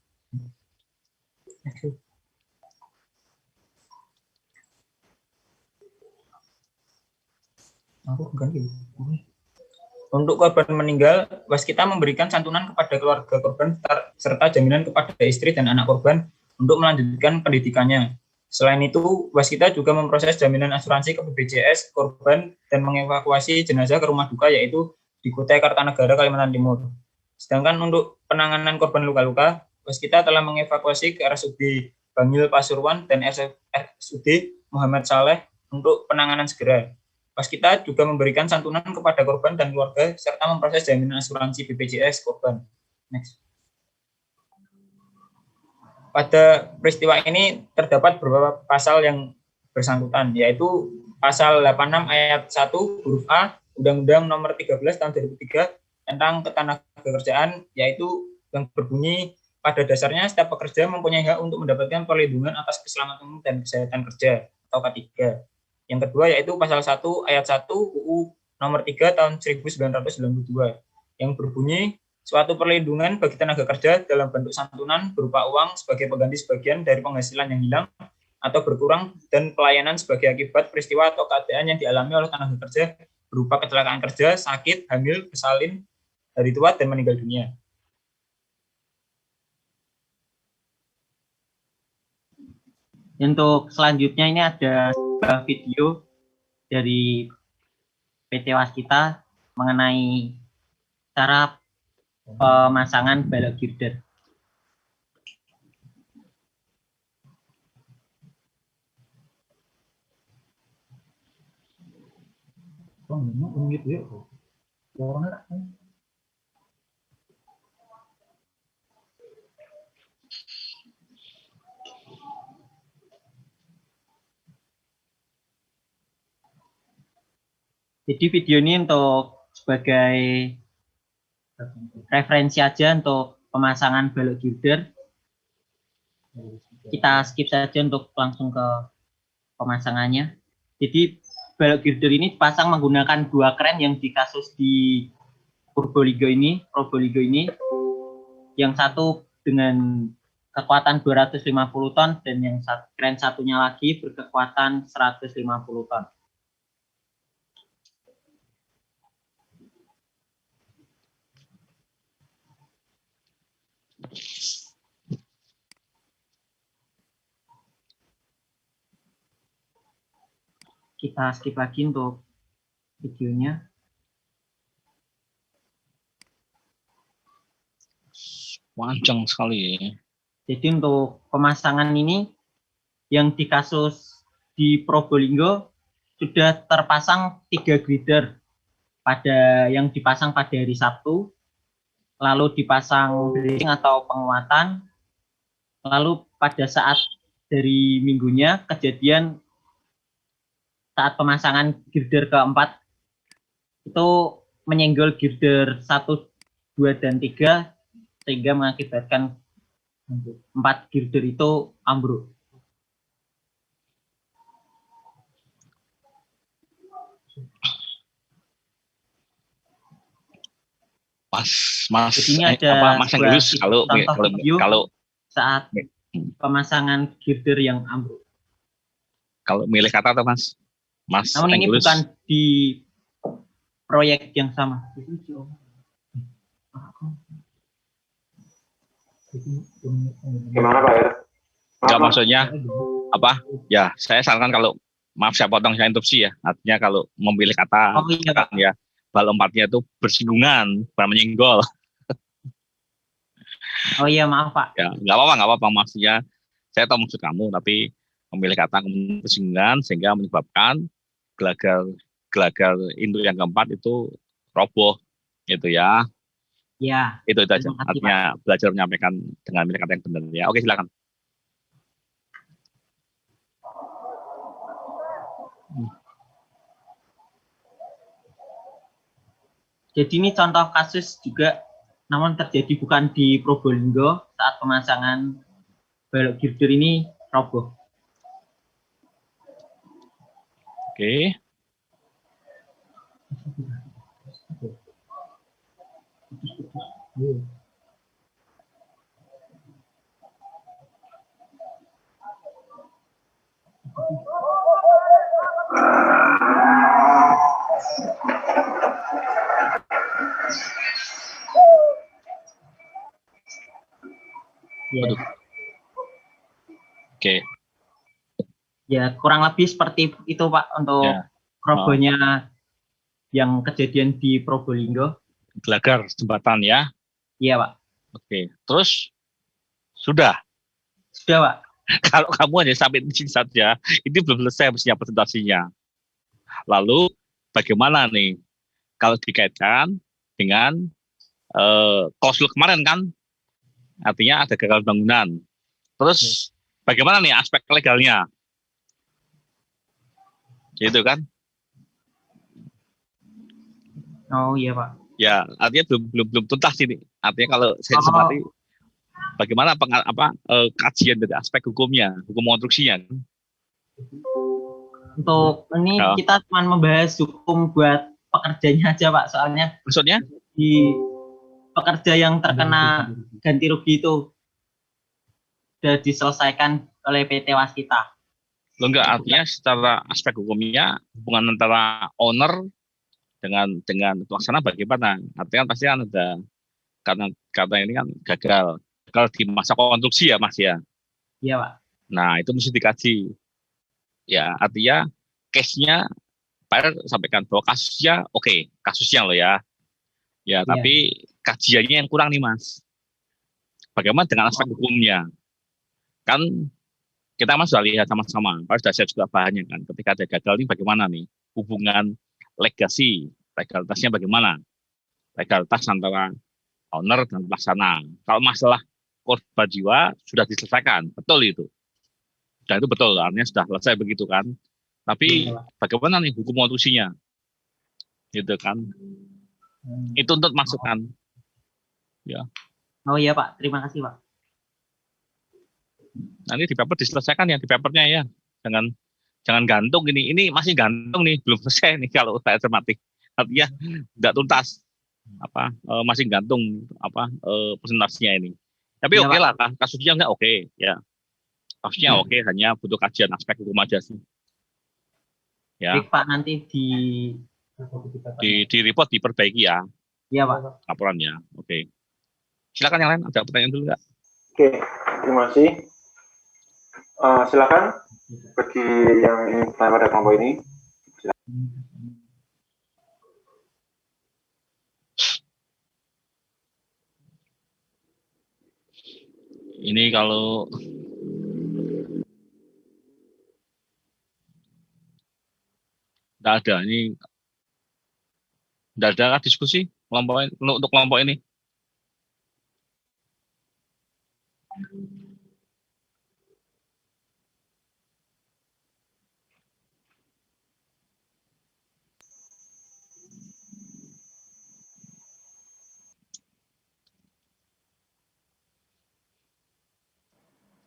Untuk korban meninggal, Waskita memberikan santunan kepada keluarga korban serta jaminan kepada istri dan anak korban untuk melanjutkan pendidikannya. Selain itu, Waskita juga memproses jaminan asuransi ke BPJS korban dan mengevakuasi jenazah ke rumah duka yaitu di Kutai Kartanegara, Kalimantan Timur. Sedangkan untuk penanganan korban luka-luka, Waskita telah mengevakuasi ke RSUD Bangil Pasuruan dan RSUD Muhammad Saleh untuk penanganan segera. Waskita juga memberikan santunan kepada korban dan keluarga serta memproses jaminan asuransi BPJS korban. Next. Pada peristiwa ini terdapat beberapa pasal yang bersangkutan, yaitu pasal 86 ayat 1 huruf A Undang-Undang Nomor 13 Tahun 2003 tentang Ketenagakerjaan, yaitu yang berbunyi pada dasarnya setiap pekerja mempunyai hak untuk mendapatkan perlindungan atas keselamatan dan kesehatan kerja atau K3. Yang kedua yaitu pasal 1 ayat 1 UU Nomor 3 Tahun 1992 yang berbunyi suatu perlindungan bagi tenaga kerja dalam bentuk santunan berupa uang sebagai pengganti sebagian dari penghasilan yang hilang atau berkurang dan pelayanan sebagai akibat peristiwa atau keadaan yang dialami oleh tenaga kerja berupa kecelakaan kerja, sakit, hamil, bersalin, hari tua, dan meninggal dunia. Untuk selanjutnya ini ada sebuah video dari PT Waskita mengenai cara pemasangan balok girder. Jadi video ini untuk sebagai referensi aja untuk pemasangan balok girder. Kita skip saja untuk langsung ke pemasangannya. Jadi balok girder ini dipasang menggunakan 2 kren yang di kasus di Probolinggo ini. Yang satu dengan kekuatan 250 ton dan yang kren satunya lagi berkekuatan 150 ton. Kita skip lagi untuk videonya. Panjang sekali ya. Jadi untuk pemasangan ini yang di kasus di Probolinggo sudah terpasang 3 grider yang dipasang pada hari Sabtu lalu dipasang bracing atau penguatan, lalu pada saat dari minggunya kejadian saat pemasangan girder keempat itu menyenggol girder 1, 2, dan 3 sehingga mengakibatkan 4 girder itu ambruk. Mas Angelus kalau saat pemasangan girder yang ambruk. Kalau milih kata atau Mas Namun ini Angelus. Bukan di proyek yang sama. Gimana Pak ya? Enggak, maksudnya apa? Ya, saya sarankan kalau maaf saya potong, saya interupsi ya. Artinya kalau memilih kata ya bal 4-nya itu bersinggungan, bukan menyenggol. Oh iya, maaf Pak. Ya, nggak apa-apa maksudnya. Saya tahu maksud kamu, tapi memilih kata bersinggungan sehingga menyebabkan gelagar induk yang keempat itu roboh, gitu ya. Ya. Itu aja. Artinya belajar menyampaikan dengan memilih kata yang benar ya. Oke, silakan. Jadi ini contoh kasus juga, namun terjadi bukan di Probolinggo saat pemasangan balok girder ini roboh. Oke. Ya. Oke. Ya, kurang lebih seperti itu Pak untuk robohnya yang kejadian di Probolinggo. Gelagar jembatan ya. Iya Pak. Oke. Terus sudah. Sudah Pak. Kalau kamu hanya sampai di sini saja, ini belum selesai mestinya presentasinya. Lalu bagaimana nih kalau dikaitkan dengan klausul kemarin kan? Artinya ada gagal bangunan. Terus bagaimana nih aspek legalnya? Gitu kan? Oh iya Pak. Ya, artinya belum tuntas ini. Artinya kalau saya semati, bagaimana kajian dari aspek hukumnya, hukum konstruksinya? Untuk ini kita cuma membahas hukum buat pekerjanya aja Pak, soalnya. Maksudnya? Di pekerja yang terkena ganti rugi itu sudah diselesaikan oleh PT Waskita. Loh enggak, artinya secara aspek hukumnya hubungan antara owner dengan pelaksana bagaimana? Artinya pasti kan ada karena ini kan gagal di masa konstruksi ya Mas ya. Iya Pak. Nah itu mesti dikaji. Ya artinya case-nya Pak sampaikan bahwa kasusnya oke, kasusnya loh ya. Ya tapi kajiannya yang kurang nih Mas. Bagaimana dengan aspek hukumnya? Kan kita Mas sudah lihat sama-sama, Pak sudah siap juga bahannya kan. Ketika ada gagal ini bagaimana nih hubungan legasi, legalitasnya bagaimana? Legalitas antara owner dan pelaksana. Kalau masalah korban jiwa sudah diselesaikan, betul itu. Dan itu betul, artinya sudah selesai begitu kan. Tapi bagaimana nih hukum konstruksinya? Gitu kan. Itu untuk masukan. Ya. Oh iya Pak, terima kasih Pak. Nanti di paper diselesaikan ya, di papernya ya. Jangan gantung ini. Ini masih gantung nih, belum selesai nih kalau saya cermati. Artinya tidak tuntas. Masih gantung presentasinya ini. Tapi oke lah, kasusnya enggak oke ya. Kasusnya oke, hanya butuh kajian aspek hukum aja sih. Ya. Baik Pak, nanti di report diperbaiki ya. Iya Pak. Laporannya. Oke. Silakan yang lain, ada pertanyaan dulu enggak? Oke, terima kasih. Silakan bagi yang ingin bertanya pada kelompok ini. Ini kalau tidak ada, ini tidak ada diskusi kelompok untuk kelompok ini.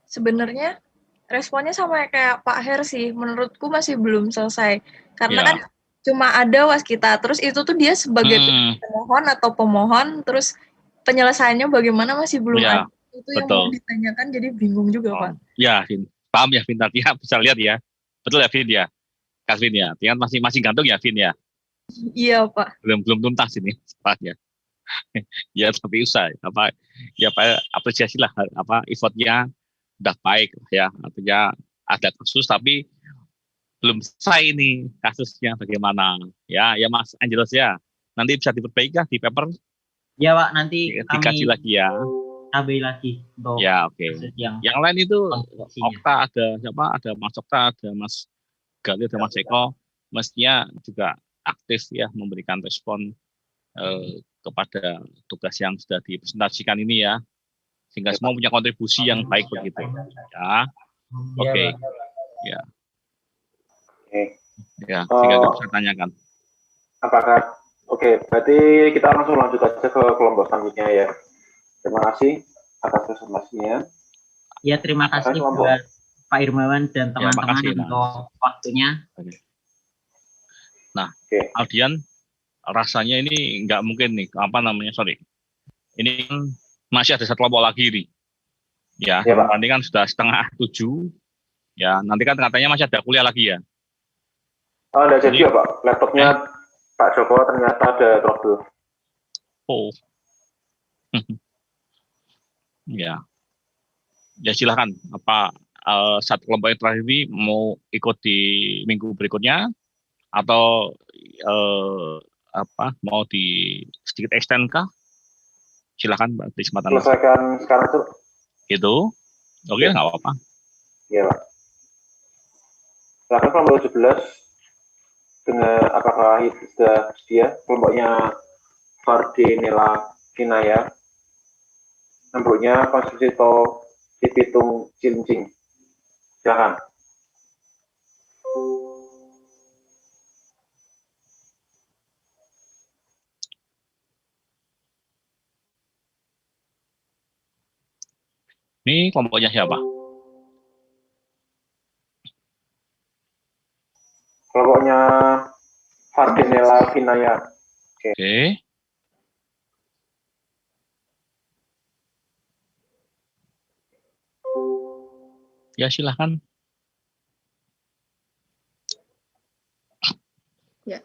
Sebenarnya responnya sama kayak Pak Her sih, menurutku masih belum selesai. Karena kan cuma ada waskita, terus itu tuh dia sebagai pemohon atau pemohon, terus penyelesaiannya bagaimana masih belum ada. Itu yang mau ditanyakan, jadi bingung juga, Pak. Ya, Vin. Paham ya, Vin? Tadi bisa lihat ya. Betul ya, Vin ya? Kak Vin ya? Tinggal masih gantung ya, Vin ya? Iya, Pak. Belum tuntas ini, ya. Ya, tapi usah. Apresiasi lah, effortnya udah baik ya, artinya ada kasus tapi belum selesai ini kasusnya bagaimana ya Mas Angelos ya, nanti bisa diperbaiki ya di paper ya Pak, nanti dikaji lagi ya, tambahin lagi untuk ya. Oke. Yang lain itu Okta ada Mas Okta, ada Mas Gali, ada Mas Eko, mestinya juga aktif ya memberikan respon kepada tugas yang sudah dipresentasikan ini ya, sehingga semua punya kontribusi yang baik begitu ya. Oke. Ya. Ya, sehingga bisa tanyakan. Apakah berarti kita langsung lanjut aja ke kelompok selanjutnya ya. Terima kasih atas presentasinya. Ya, terima kasih buat Pak Irmawan dan teman-teman untuk waktunya. Nah, Aldian, rasanya ini nggak mungkin nih, ini masih ada satu kelompok lagi nih. Ya, nanti kan sudah 6:30. Ya, nanti kan katanya masih ada kuliah lagi ya. Oh, enggak jadi ya, Pak. Laptopnya Pak Joko ternyata ada trouble. Oh. Ya. Ya silakan. Satu kelompok yang terakhir ini mau ikut di minggu berikutnya atau mau di sedikit extend kah? Silakan Mbak, di kesempatan. Selesaikan sekarang tuh. Gitu. Oke, nggak apa-apa. Iya, Pak. Silakan kelompok 17 dengan apakah sudah dia kelompoknya Fardinella Kinaya, nombornya konstruksi tol Cibitung Cilincing. Silakan. Ini kelompoknya siapa? Kelompoknya Fardinella Kinaya. Oke. Ya, silahkan. Ya.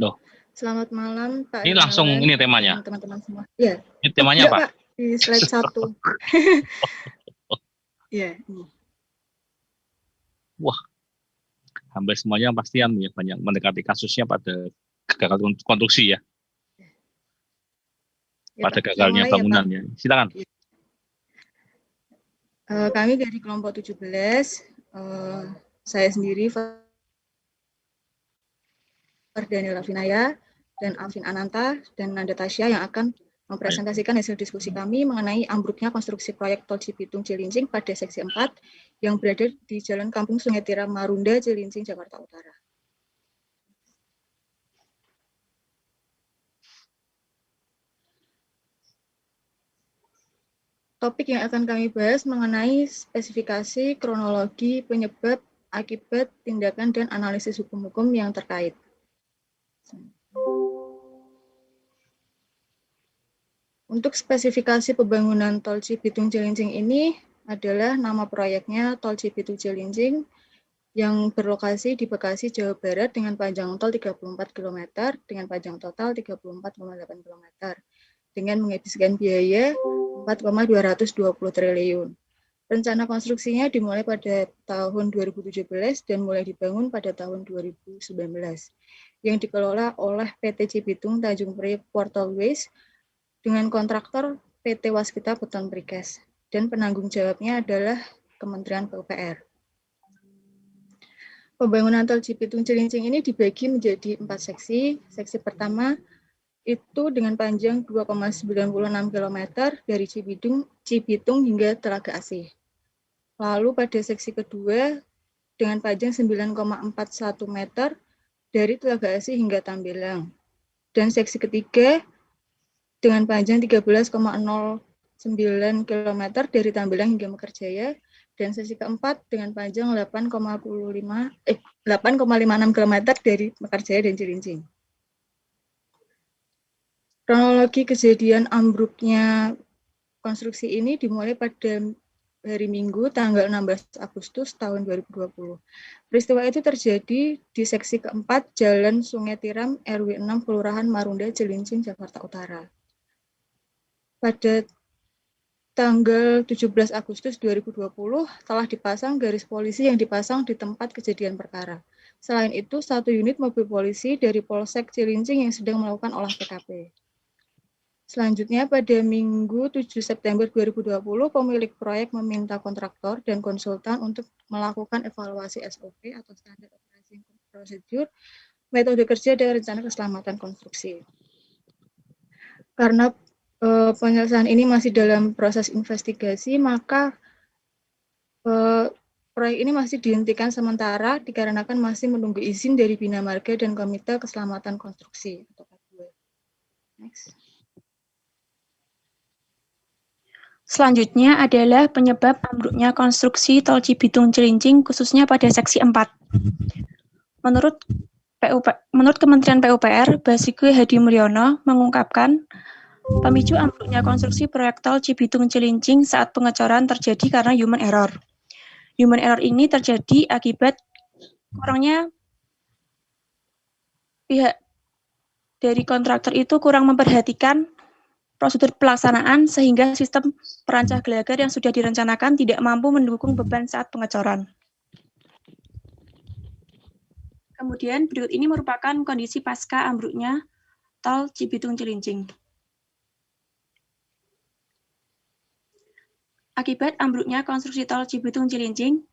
Loh. Selamat malam, Pak. Ini langsung ini temanya. Teman-teman semua. Ya. Ini temanya Pak? Di slide 1. Iya. Wah, hampir semuanya pastian ya, banyak mendekati kasusnya pada gagal konstruksi ya. Pada gagalnya bangunan ya. Silakan. Kami dari kelompok 17, saya sendiri Fardinella Kinaya dan Alvin Ananta dan Nanda Tasya yang akan mempresentasikan hasil diskusi kami mengenai ambruknya konstruksi proyek tol Cibitung Cilincing pada seksi 4 yang berada di Jalan Kampung Sungai Tiram Marunda, Cilincing, Jakarta Utara. Topik yang akan kami bahas mengenai spesifikasi, kronologi, penyebab, akibat, tindakan, dan analisis hukum-hukum yang terkait. Untuk spesifikasi pembangunan tol Cibitung Cilincing ini adalah nama proyeknya tol Cibitung Cilincing yang berlokasi di Bekasi, Jawa Barat dengan panjang tol 34 km dengan panjang total 34,8 km dengan menghabiskan biaya 4,220 triliun. Rencana konstruksinya dimulai pada tahun 2017 dan mulai dibangun pada tahun 2019 yang dikelola oleh PT Cibitung Tanjung Priok Waterways dengan kontraktor PT Waskita Beton Precast dan penanggung jawabnya adalah Kementerian PUPR. Pembangunan tol Cibitung Cilincing ini dibagi menjadi 4 seksi. Seksi pertama itu dengan panjang 2,96 km dari Cibitung hingga Telaga Asih. Lalu pada seksi kedua dengan panjang 9,41 meter dari Telaga Asih hingga Tambelang. Dan seksi ketiga dengan panjang 13,09 km dari Tambelang hingga Mekarjaya. Dan seksi keempat dengan panjang 8,56 km dari Mekarjaya dan Cilincing. Kronologi kejadian ambruknya konstruksi ini dimulai pada hari Minggu tanggal 16 Agustus tahun 2020. Peristiwa itu terjadi di seksi keempat Jalan Sungai Tiram RW 6 Kelurahan Marunda, Cilincing, Jakarta Utara. Pada tanggal 17 Agustus 2020 telah dipasang garis polisi yang dipasang di tempat kejadian perkara. Selain itu, 1 unit mobil polisi dari Polsek Cilincing yang sedang melakukan olah TKP. Selanjutnya, pada Minggu 7 September 2020, pemilik proyek meminta kontraktor dan konsultan untuk melakukan evaluasi SOP atau standar operasi prosedur, metode kerja dan rencana keselamatan konstruksi. Karena penyelesaian ini masih dalam proses investigasi, maka proyek ini masih dihentikan sementara dikarenakan masih menunggu izin dari Bina Marga dan Komite Keselamatan Konstruksi atau K2. Next. Selanjutnya adalah penyebab ambruknya konstruksi Tol Cibitung Cilincing khususnya pada seksi 4. Menurut Kementerian PUPR, Basuki Hadi Mulyono mengungkapkan pemicu ambruknya konstruksi proyek Tol Cibitung Cilincing saat pengecoran terjadi karena human error. Human error ini terjadi akibat kurangnya pihak dari kontraktor itu kurang memperhatikan prosedur pelaksanaan sehingga sistem perancah gelagar yang sudah direncanakan tidak mampu mendukung beban saat pengecoran. Kemudian berikut ini merupakan kondisi pasca ambruknya Tol Cibitung Cilincing. Akibat ambruknya konstruksi Tol Cibitung Cilincing,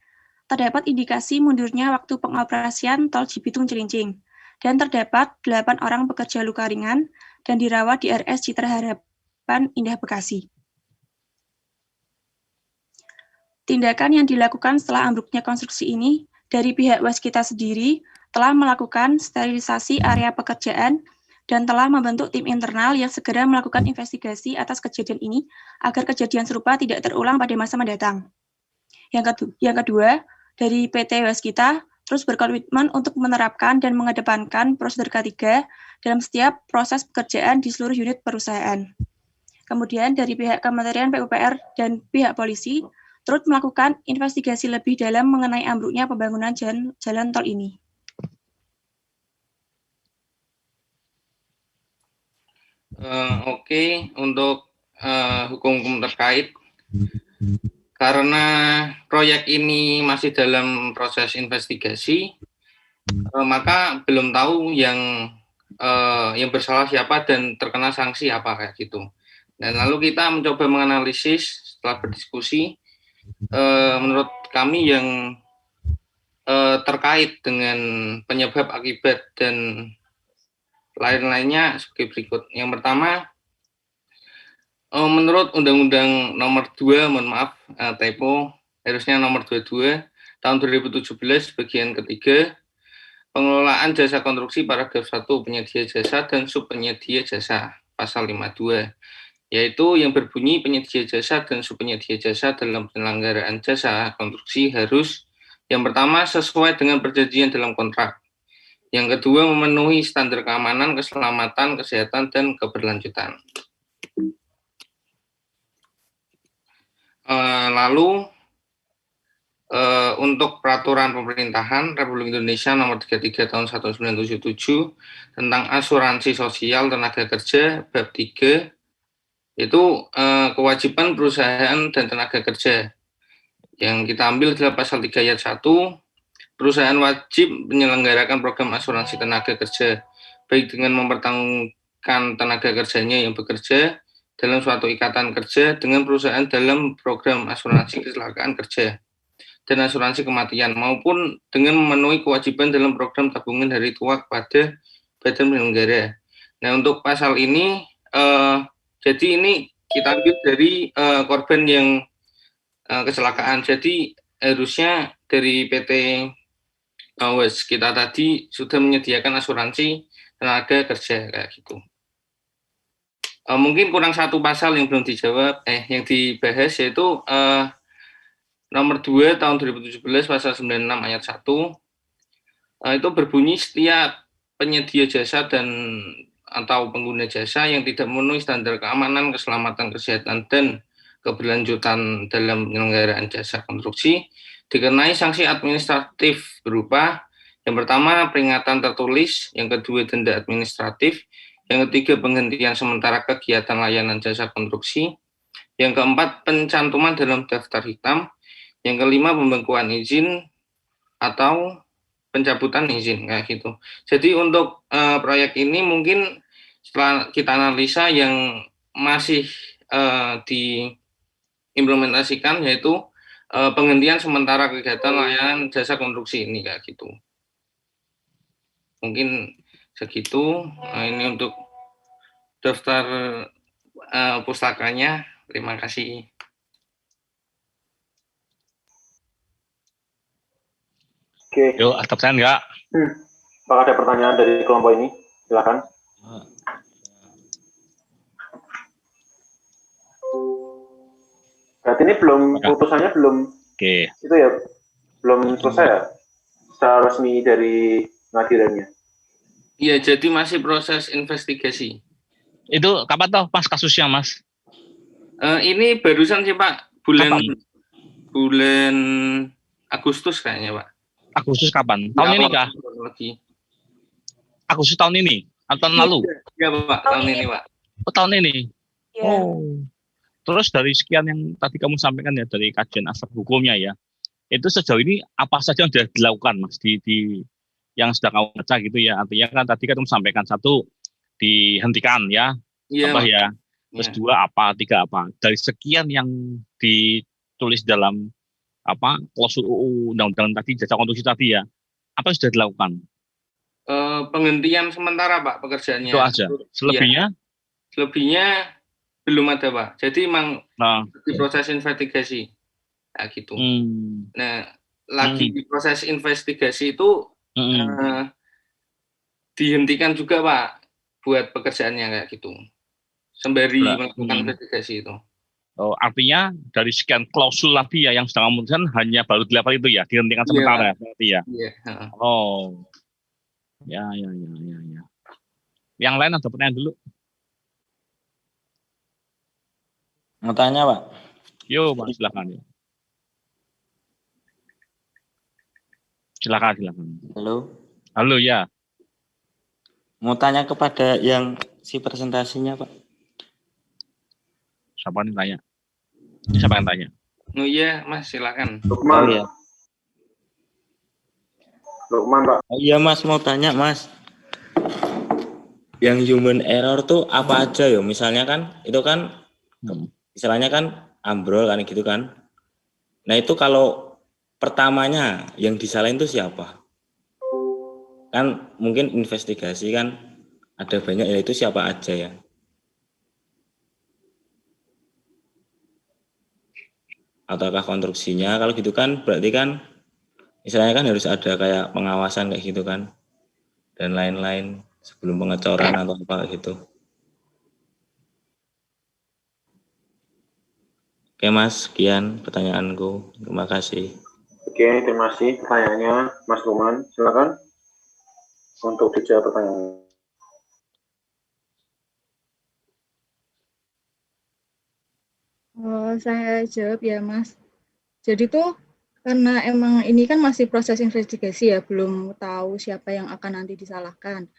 terdapat indikasi mundurnya waktu pengoperasian Tol Cibitung Cilincing, dan terdapat 8 orang pekerja luka ringan dan dirawat di RS Citra Harapan Indah Bekasi. Tindakan yang dilakukan setelah ambruknya konstruksi ini dari pihak waskita sendiri telah melakukan sterilisasi area pekerjaan dan telah membentuk tim internal yang segera melakukan investigasi atas kejadian ini agar kejadian serupa tidak terulang pada masa mendatang. Yang kedua, dari PT Waskita terus berkomitmen untuk menerapkan dan mengedepankan prosedur K3 dalam setiap proses pekerjaan di seluruh unit perusahaan. Kemudian dari pihak Kementerian PUPR dan pihak polisi terus melakukan investigasi lebih dalam mengenai ambruknya pembangunan jalan tol ini. Oke, untuk hukum-hukum terkait, karena proyek ini masih dalam proses investigasi, maka belum tahu yang bersalah siapa dan terkena sanksi apa kayak gitu. Dan lalu kita mencoba menganalisis setelah berdiskusi, menurut kami yang terkait dengan penyebab, akibat, dan lain-lainnya sebagai berikut. Yang pertama, menurut Undang-Undang Nomor 2, mohon maaf, typo, harusnya Nomor 22 tahun 2017 bagian ketiga, pengelolaan jasa konstruksi paragraf 1 penyedia jasa dan subpenyedia jasa pasal 52. Yaitu yang berbunyi penyedia jasa dan subpenyedia jasa dalam penyelenggaraan jasa konstruksi harus yang pertama sesuai dengan perjanjian dalam kontrak. Yang kedua memenuhi standar keamanan, keselamatan, kesehatan, dan keberlanjutan. Lalu untuk peraturan pemerintahan Republik Indonesia nomor 33 tahun 1977 tentang asuransi sosial tenaga kerja bab 3 itu kewajiban perusahaan dan tenaga kerja. Yang kita ambil adalah pasal 3 ayat 1, perusahaan wajib menyelenggarakan program asuransi tenaga kerja, baik dengan mempertanggungjawabkan tenaga kerjanya yang bekerja dalam suatu ikatan kerja dengan perusahaan dalam program asuransi kecelakaan kerja dan asuransi kematian, maupun dengan memenuhi kewajiban dalam program tabungan hari tua kepada badan penyelenggara. Nah, untuk pasal ini, jadi ini kita ambil dari korban yang kecelakaan. Jadi harusnya dari PT kita tadi sudah menyediakan asuransi tenaga kerja kayak gitu. Mungkin kurang satu pasal yang belum dijawab, yang dibahas yaitu nomor 2 tahun 2017 pasal 96 ayat 1 itu berbunyi setiap penyedia jasa dan atau pengguna jasa yang tidak memenuhi standar keamanan, keselamatan, kesehatan, dan keberlanjutan dalam penyelenggaraan jasa konstruksi dikenai sanksi administratif berupa yang pertama peringatan tertulis, yang kedua denda administratif, yang ketiga penghentian sementara kegiatan layanan jasa konstruksi, yang keempat pencantuman dalam daftar hitam, yang kelima pembekuan izin atau pencabutan izin kayak gitu. Jadi untuk proyek ini mungkin setelah kita analisa yang masih diimplementasikan yaitu penghentian sementara kegiatan layanan jasa konstruksi ini kayak gitu. Mungkin segitu. Ini untuk daftar pustakanya. Terima kasih. Oke. Yuk, ada pertanyaan nggak? Apakah ada pertanyaan dari kelompok ini? Silakan. Berarti ini belum putusannya belum. Oke. Itu ya belum selesai ya? Secara resmi dari pengadilannya. Iya, jadi masih proses investigasi. Itu kapan toh pas kasusnya, Mas? Ini barusan sih Pak, bulan Agustus kayaknya Pak. Agustus kapan? Tahun ini kah? Agustus tahun ini atau tahun lalu? Iya Pak, tahun ini Pak. Oh, tahun ini. Ya. Oh. Terus dari sekian yang tadi kamu sampaikan ya dari kajian aspek hukumnya ya, itu sejauh ini apa saja yang sudah dilakukan Mas di yang sudah kamu baca gitu ya? Artinya kan tadi kan kamu sampaikan satu dihentikan ya, apa ya? Terus dua apa, tiga apa? Dari sekian yang ditulis dalam apa klausul UU undang-undang tadi jasa konstruksi tadi ya, apa yang sudah dilakukan? Penghentian sementara Pak pekerjaannya. Itu aja. Selebihnya? Ya. Selebihnya belum ada Pak. Jadi memang di proses investigasi. Nah, gitu. Nah, lagi di proses investigasi itu dihentikan juga Pak buat pekerjaannya kayak gitu. Sembari melakukan investigasi itu. Oh, artinya dari sekian klausul tadi ya yang sedang memutuskan hanya baru 8 itu ya, dihentikan sementara berarti ya. Iya. Oh. Ya. Yang lain ada pertanyaan dulu. Mau tanya, Pak? Yo, Pak, silakan. Silakan. Halo ya. Mau tanya kepada yang si presentasinya, Pak. Siapa yang tanya? Siapa yang tanya? Oh iya, Mas, silakan. Lukman. Oh, iya. Lukman, Pak. Oh, iya, Mas, mau tanya, Mas. Yang human error tuh apa aja ya? Misalnya kan, itu kan, misalnya kan ambrol kan gitu kan. Nah itu kalau pertamanya yang disalahin itu siapa? Kan mungkin investigasi kan ada banyak, ya itu siapa aja ya? Ataukah konstruksinya? Kalau gitu kan berarti kan misalnya kan harus ada kayak pengawasan kayak gitu kan dan lain-lain sebelum pengecoran atau apa gitu. Oke Mas, sekian pertanyaanku. Terima kasih. Oke, terima kasih pertanyaannya Mas Lukman. Silakan untuk dijawab pertanyaan. Saya jawab ya Mas. Jadi tuh karena emang ini kan masih proses investigasi ya, belum tahu siapa yang akan nanti disalahkan.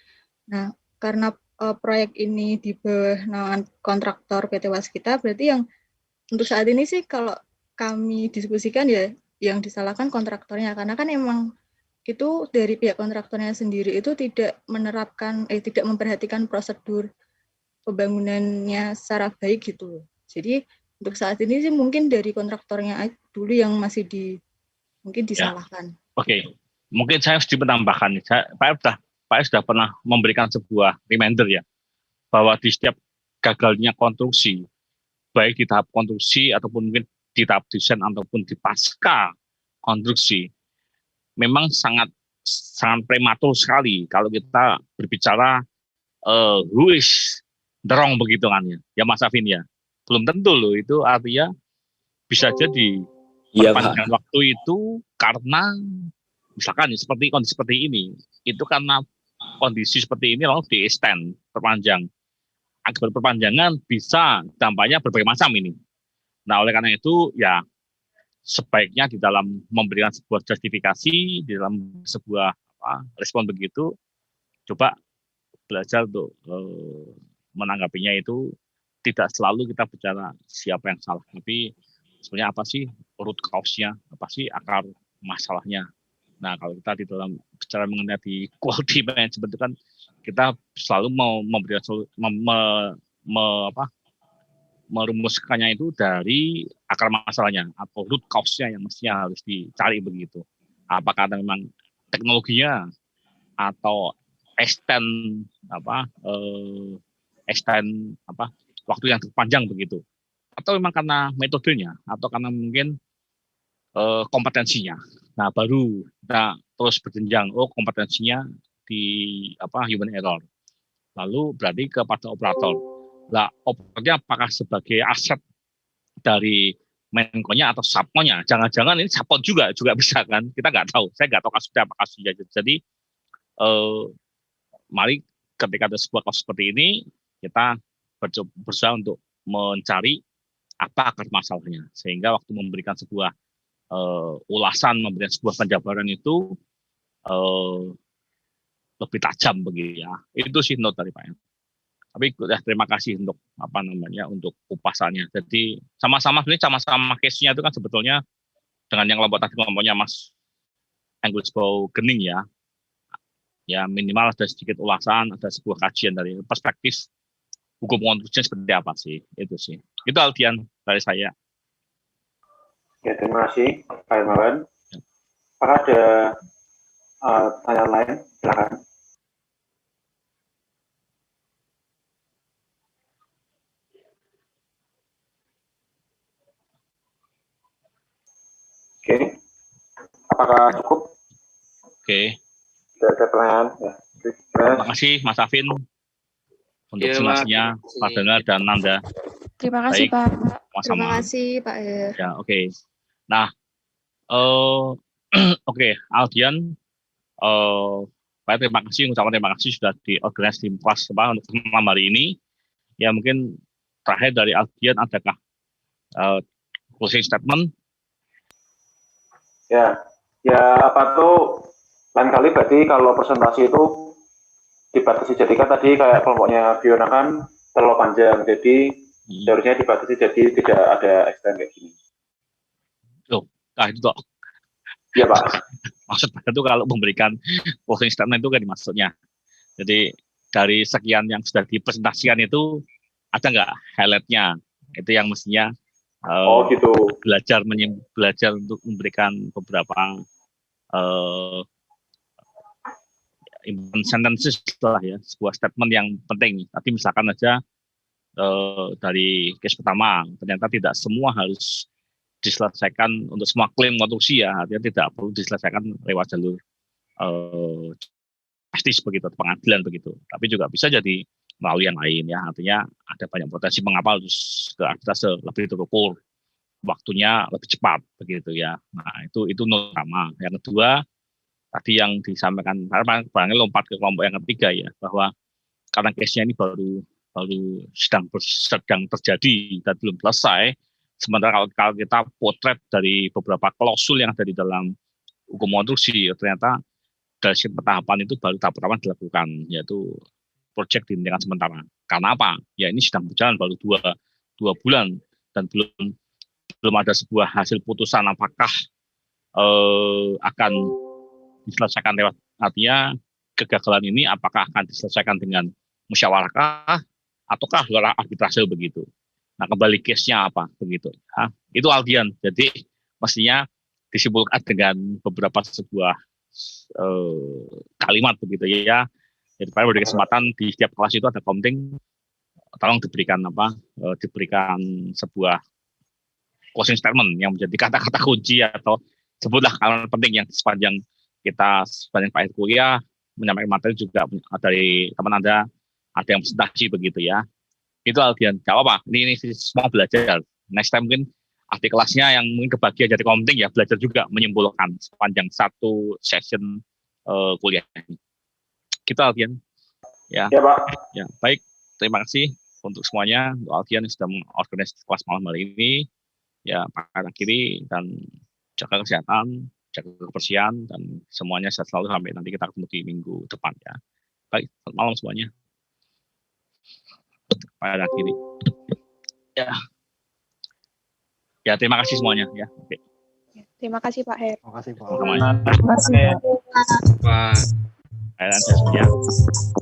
Nah, karena proyek ini di bawah naungan kontraktor PT Waskita, berarti yang untuk saat ini sih kalau kami diskusikan ya yang disalahkan kontraktornya, karena kan emang itu dari pihak kontraktornya sendiri itu tidak menerapkan, tidak memperhatikan prosedur pembangunannya secara baik gitu. Jadi untuk saat ini sih mungkin dari kontraktornya dulu yang masih mungkin disalahkan. Ya. Oke, mungkin saya harus menambahkan. Pak sudah pernah memberikan sebuah reminder ya. bahwa di setiap gagalnya konstruksi, baik di tahap konstruksi ataupun mungkin di tahap desain ataupun di pasca konstruksi, memang sangat prematur sekali kalau kita berbicara who is the wrong begitu kan ya Mas Afin ya. Belum tentu loh, itu artinya bisa jadi perpanjangan waktu itu karena misalkan seperti kondisi seperti ini, itu karena kondisi seperti ini lalu di extend, perpanjang. Akibat perpanjangan bisa dampaknya berbagai macam ini. Nah, oleh karena itu ya sebaiknya di dalam memberikan sebuah justifikasi, di dalam sebuah respon begitu, coba belajar untuk menanggapinya itu tidak selalu kita bicara siapa yang salah, tapi sebenarnya apa sih root cause-nya, apa sih akar masalahnya. Nah, kalau kita di dalam bicara mengenai di quality management itu kan kita selalu mau memberikan merumuskannya itu dari akar masalahnya atau root cause-nya yang mestinya harus dicari begitu. Apakah memang teknologinya atau extend waktu yang terpanjang begitu, atau memang karena metodenya atau karena mungkin kompetensinya. Nah, baru kita terus berjenjang, kompetensinya di human error. Lalu berarti kepada operator. Nah, operatornya apakah sebagai aset dari Menko-nya atau Sapmo-nya? Jangan-jangan ini Sapmo juga bisa kan? Kita nggak tahu. Saya nggak tahu kasusnya apa kasusnya. Jadi mari ketika ada sebuah kasus seperti ini, kita berusaha untuk mencari apa akar masalahnya, sehingga waktu memberikan sebuah ulasan, memberikan sebuah penjabaran itu lebih tajam begitu ya. Itu sih note dari Pak. Tapi ya, terima kasih untuk untuk kupasannya. Jadi sama-sama case-nya itu kan sebetulnya dengan yang kelompoknya Mas Anggusbo Gening ya. Ya minimal ada sedikit ulasan, ada sebuah kajian dari perspektif hukum konstruksi seperti apa sih, itu sih. Itu Aldian dari saya. Ya, terima kasih Pak Hermawan. Apakah ada tanya lain? Silakan. Oke. Apakah cukup? Oke. Tidak ada pertanyaan. Ya. Terima kasih Mas Afin untuk simulasinya, Pak Daniel dan Nanda. Terima kasih Pak. Sama-sama. Terima kasih Pak Er. Ya, oke. Nah, oke, Aldian, Pak terima kasih, ucapan terima kasih sudah diorganisasi di kelas untuk malam hari ini. Ya mungkin terakhir dari Aldian, adakah closing statement? Ya apa tuh lain kali berarti kalau presentasi itu dibatasi, jadi kan tadi kayak kelompoknya Fiona kan terlalu panjang, jadi seharusnya dibatasi jadi tidak ada extend kayak gini. Loh, itu toh. Iya Pak. Maksudnya itu kalau memberikan closing statement itu kan maksudnya. Jadi dari sekian yang sudah dipresentasikan itu ada nggak highlight-nya? Itu yang mestinya gitu. belajar untuk memberikan beberapa sentences lah ya, sebuah statement yang penting. Tapi misalkan aja dari case pertama, ternyata tidak semua harus diselesaikan untuk semua klaim konstruksi ya, artinya tidak perlu diselesaikan lewat jalur justice begitu, pengadilan begitu. Tapi juga bisa jadi melalui yang lain ya, artinya ada banyak potensi mengapa harus ke arbitrase lebih terukur, waktunya lebih cepat begitu ya. Nah itu note pertama. Yang kedua tadi yang disampaikan, barangkali lompat ke kelompok yang ketiga ya, bahwa karena case-nya ini baru sedang terjadi dan belum selesai. Sementara kalau kita potret dari beberapa klausul yang ada di dalam hukum konstruksi, ternyata dari tahapan itu baru tahap pertama dilakukan, yaitu proyek dihentikan sementara. Karena apa? Ya ini sedang berjalan baru dua bulan dan belum ada sebuah hasil putusan apakah akan diselesaikan lewat, artinya kegagalan ini apakah akan diselesaikan dengan musyawarah ataukah lewat arbitrase begitu. Nah kembali case-nya apa begitu. Nah, itu Aldian. Jadi mestinya disimpulkan dengan beberapa sebuah kalimat begitu ya. Jadi pada kesempatan di setiap kelas itu ada counting tolong diberikan diberikan sebuah closing statement yang menjadi kata-kata kunci atau sebutlah kalimat penting yang sepanjang Pak kuliah menyampaikan materi juga dari teman Anda ada yang presentasi begitu ya. Itu Aldian, gak apa-apa. Ini semua belajar. Next time mungkin adik kelasnya yang mungkin kebagian jadi komting ya belajar juga menyimpulkan sepanjang satu session kuliah ini. Kita Aldian. Ya, Pak. Ya, baik. Terima kasih untuk semuanya, untuk Aldian yang sudah mengorganisasi kelas malam hari ini. Ya, Pak akhiri dan jaga kesehatan, jaga kebersihan, dan semuanya sehat selalu sampai nanti kita ketemu di minggu depan ya. Baik, selamat malam semuanya. Pak akhiri. Ya, terima kasih semuanya ya. Oke. Terima kasih Pak Her. Terima kasih Pak. Terima kasih Pak. Pak.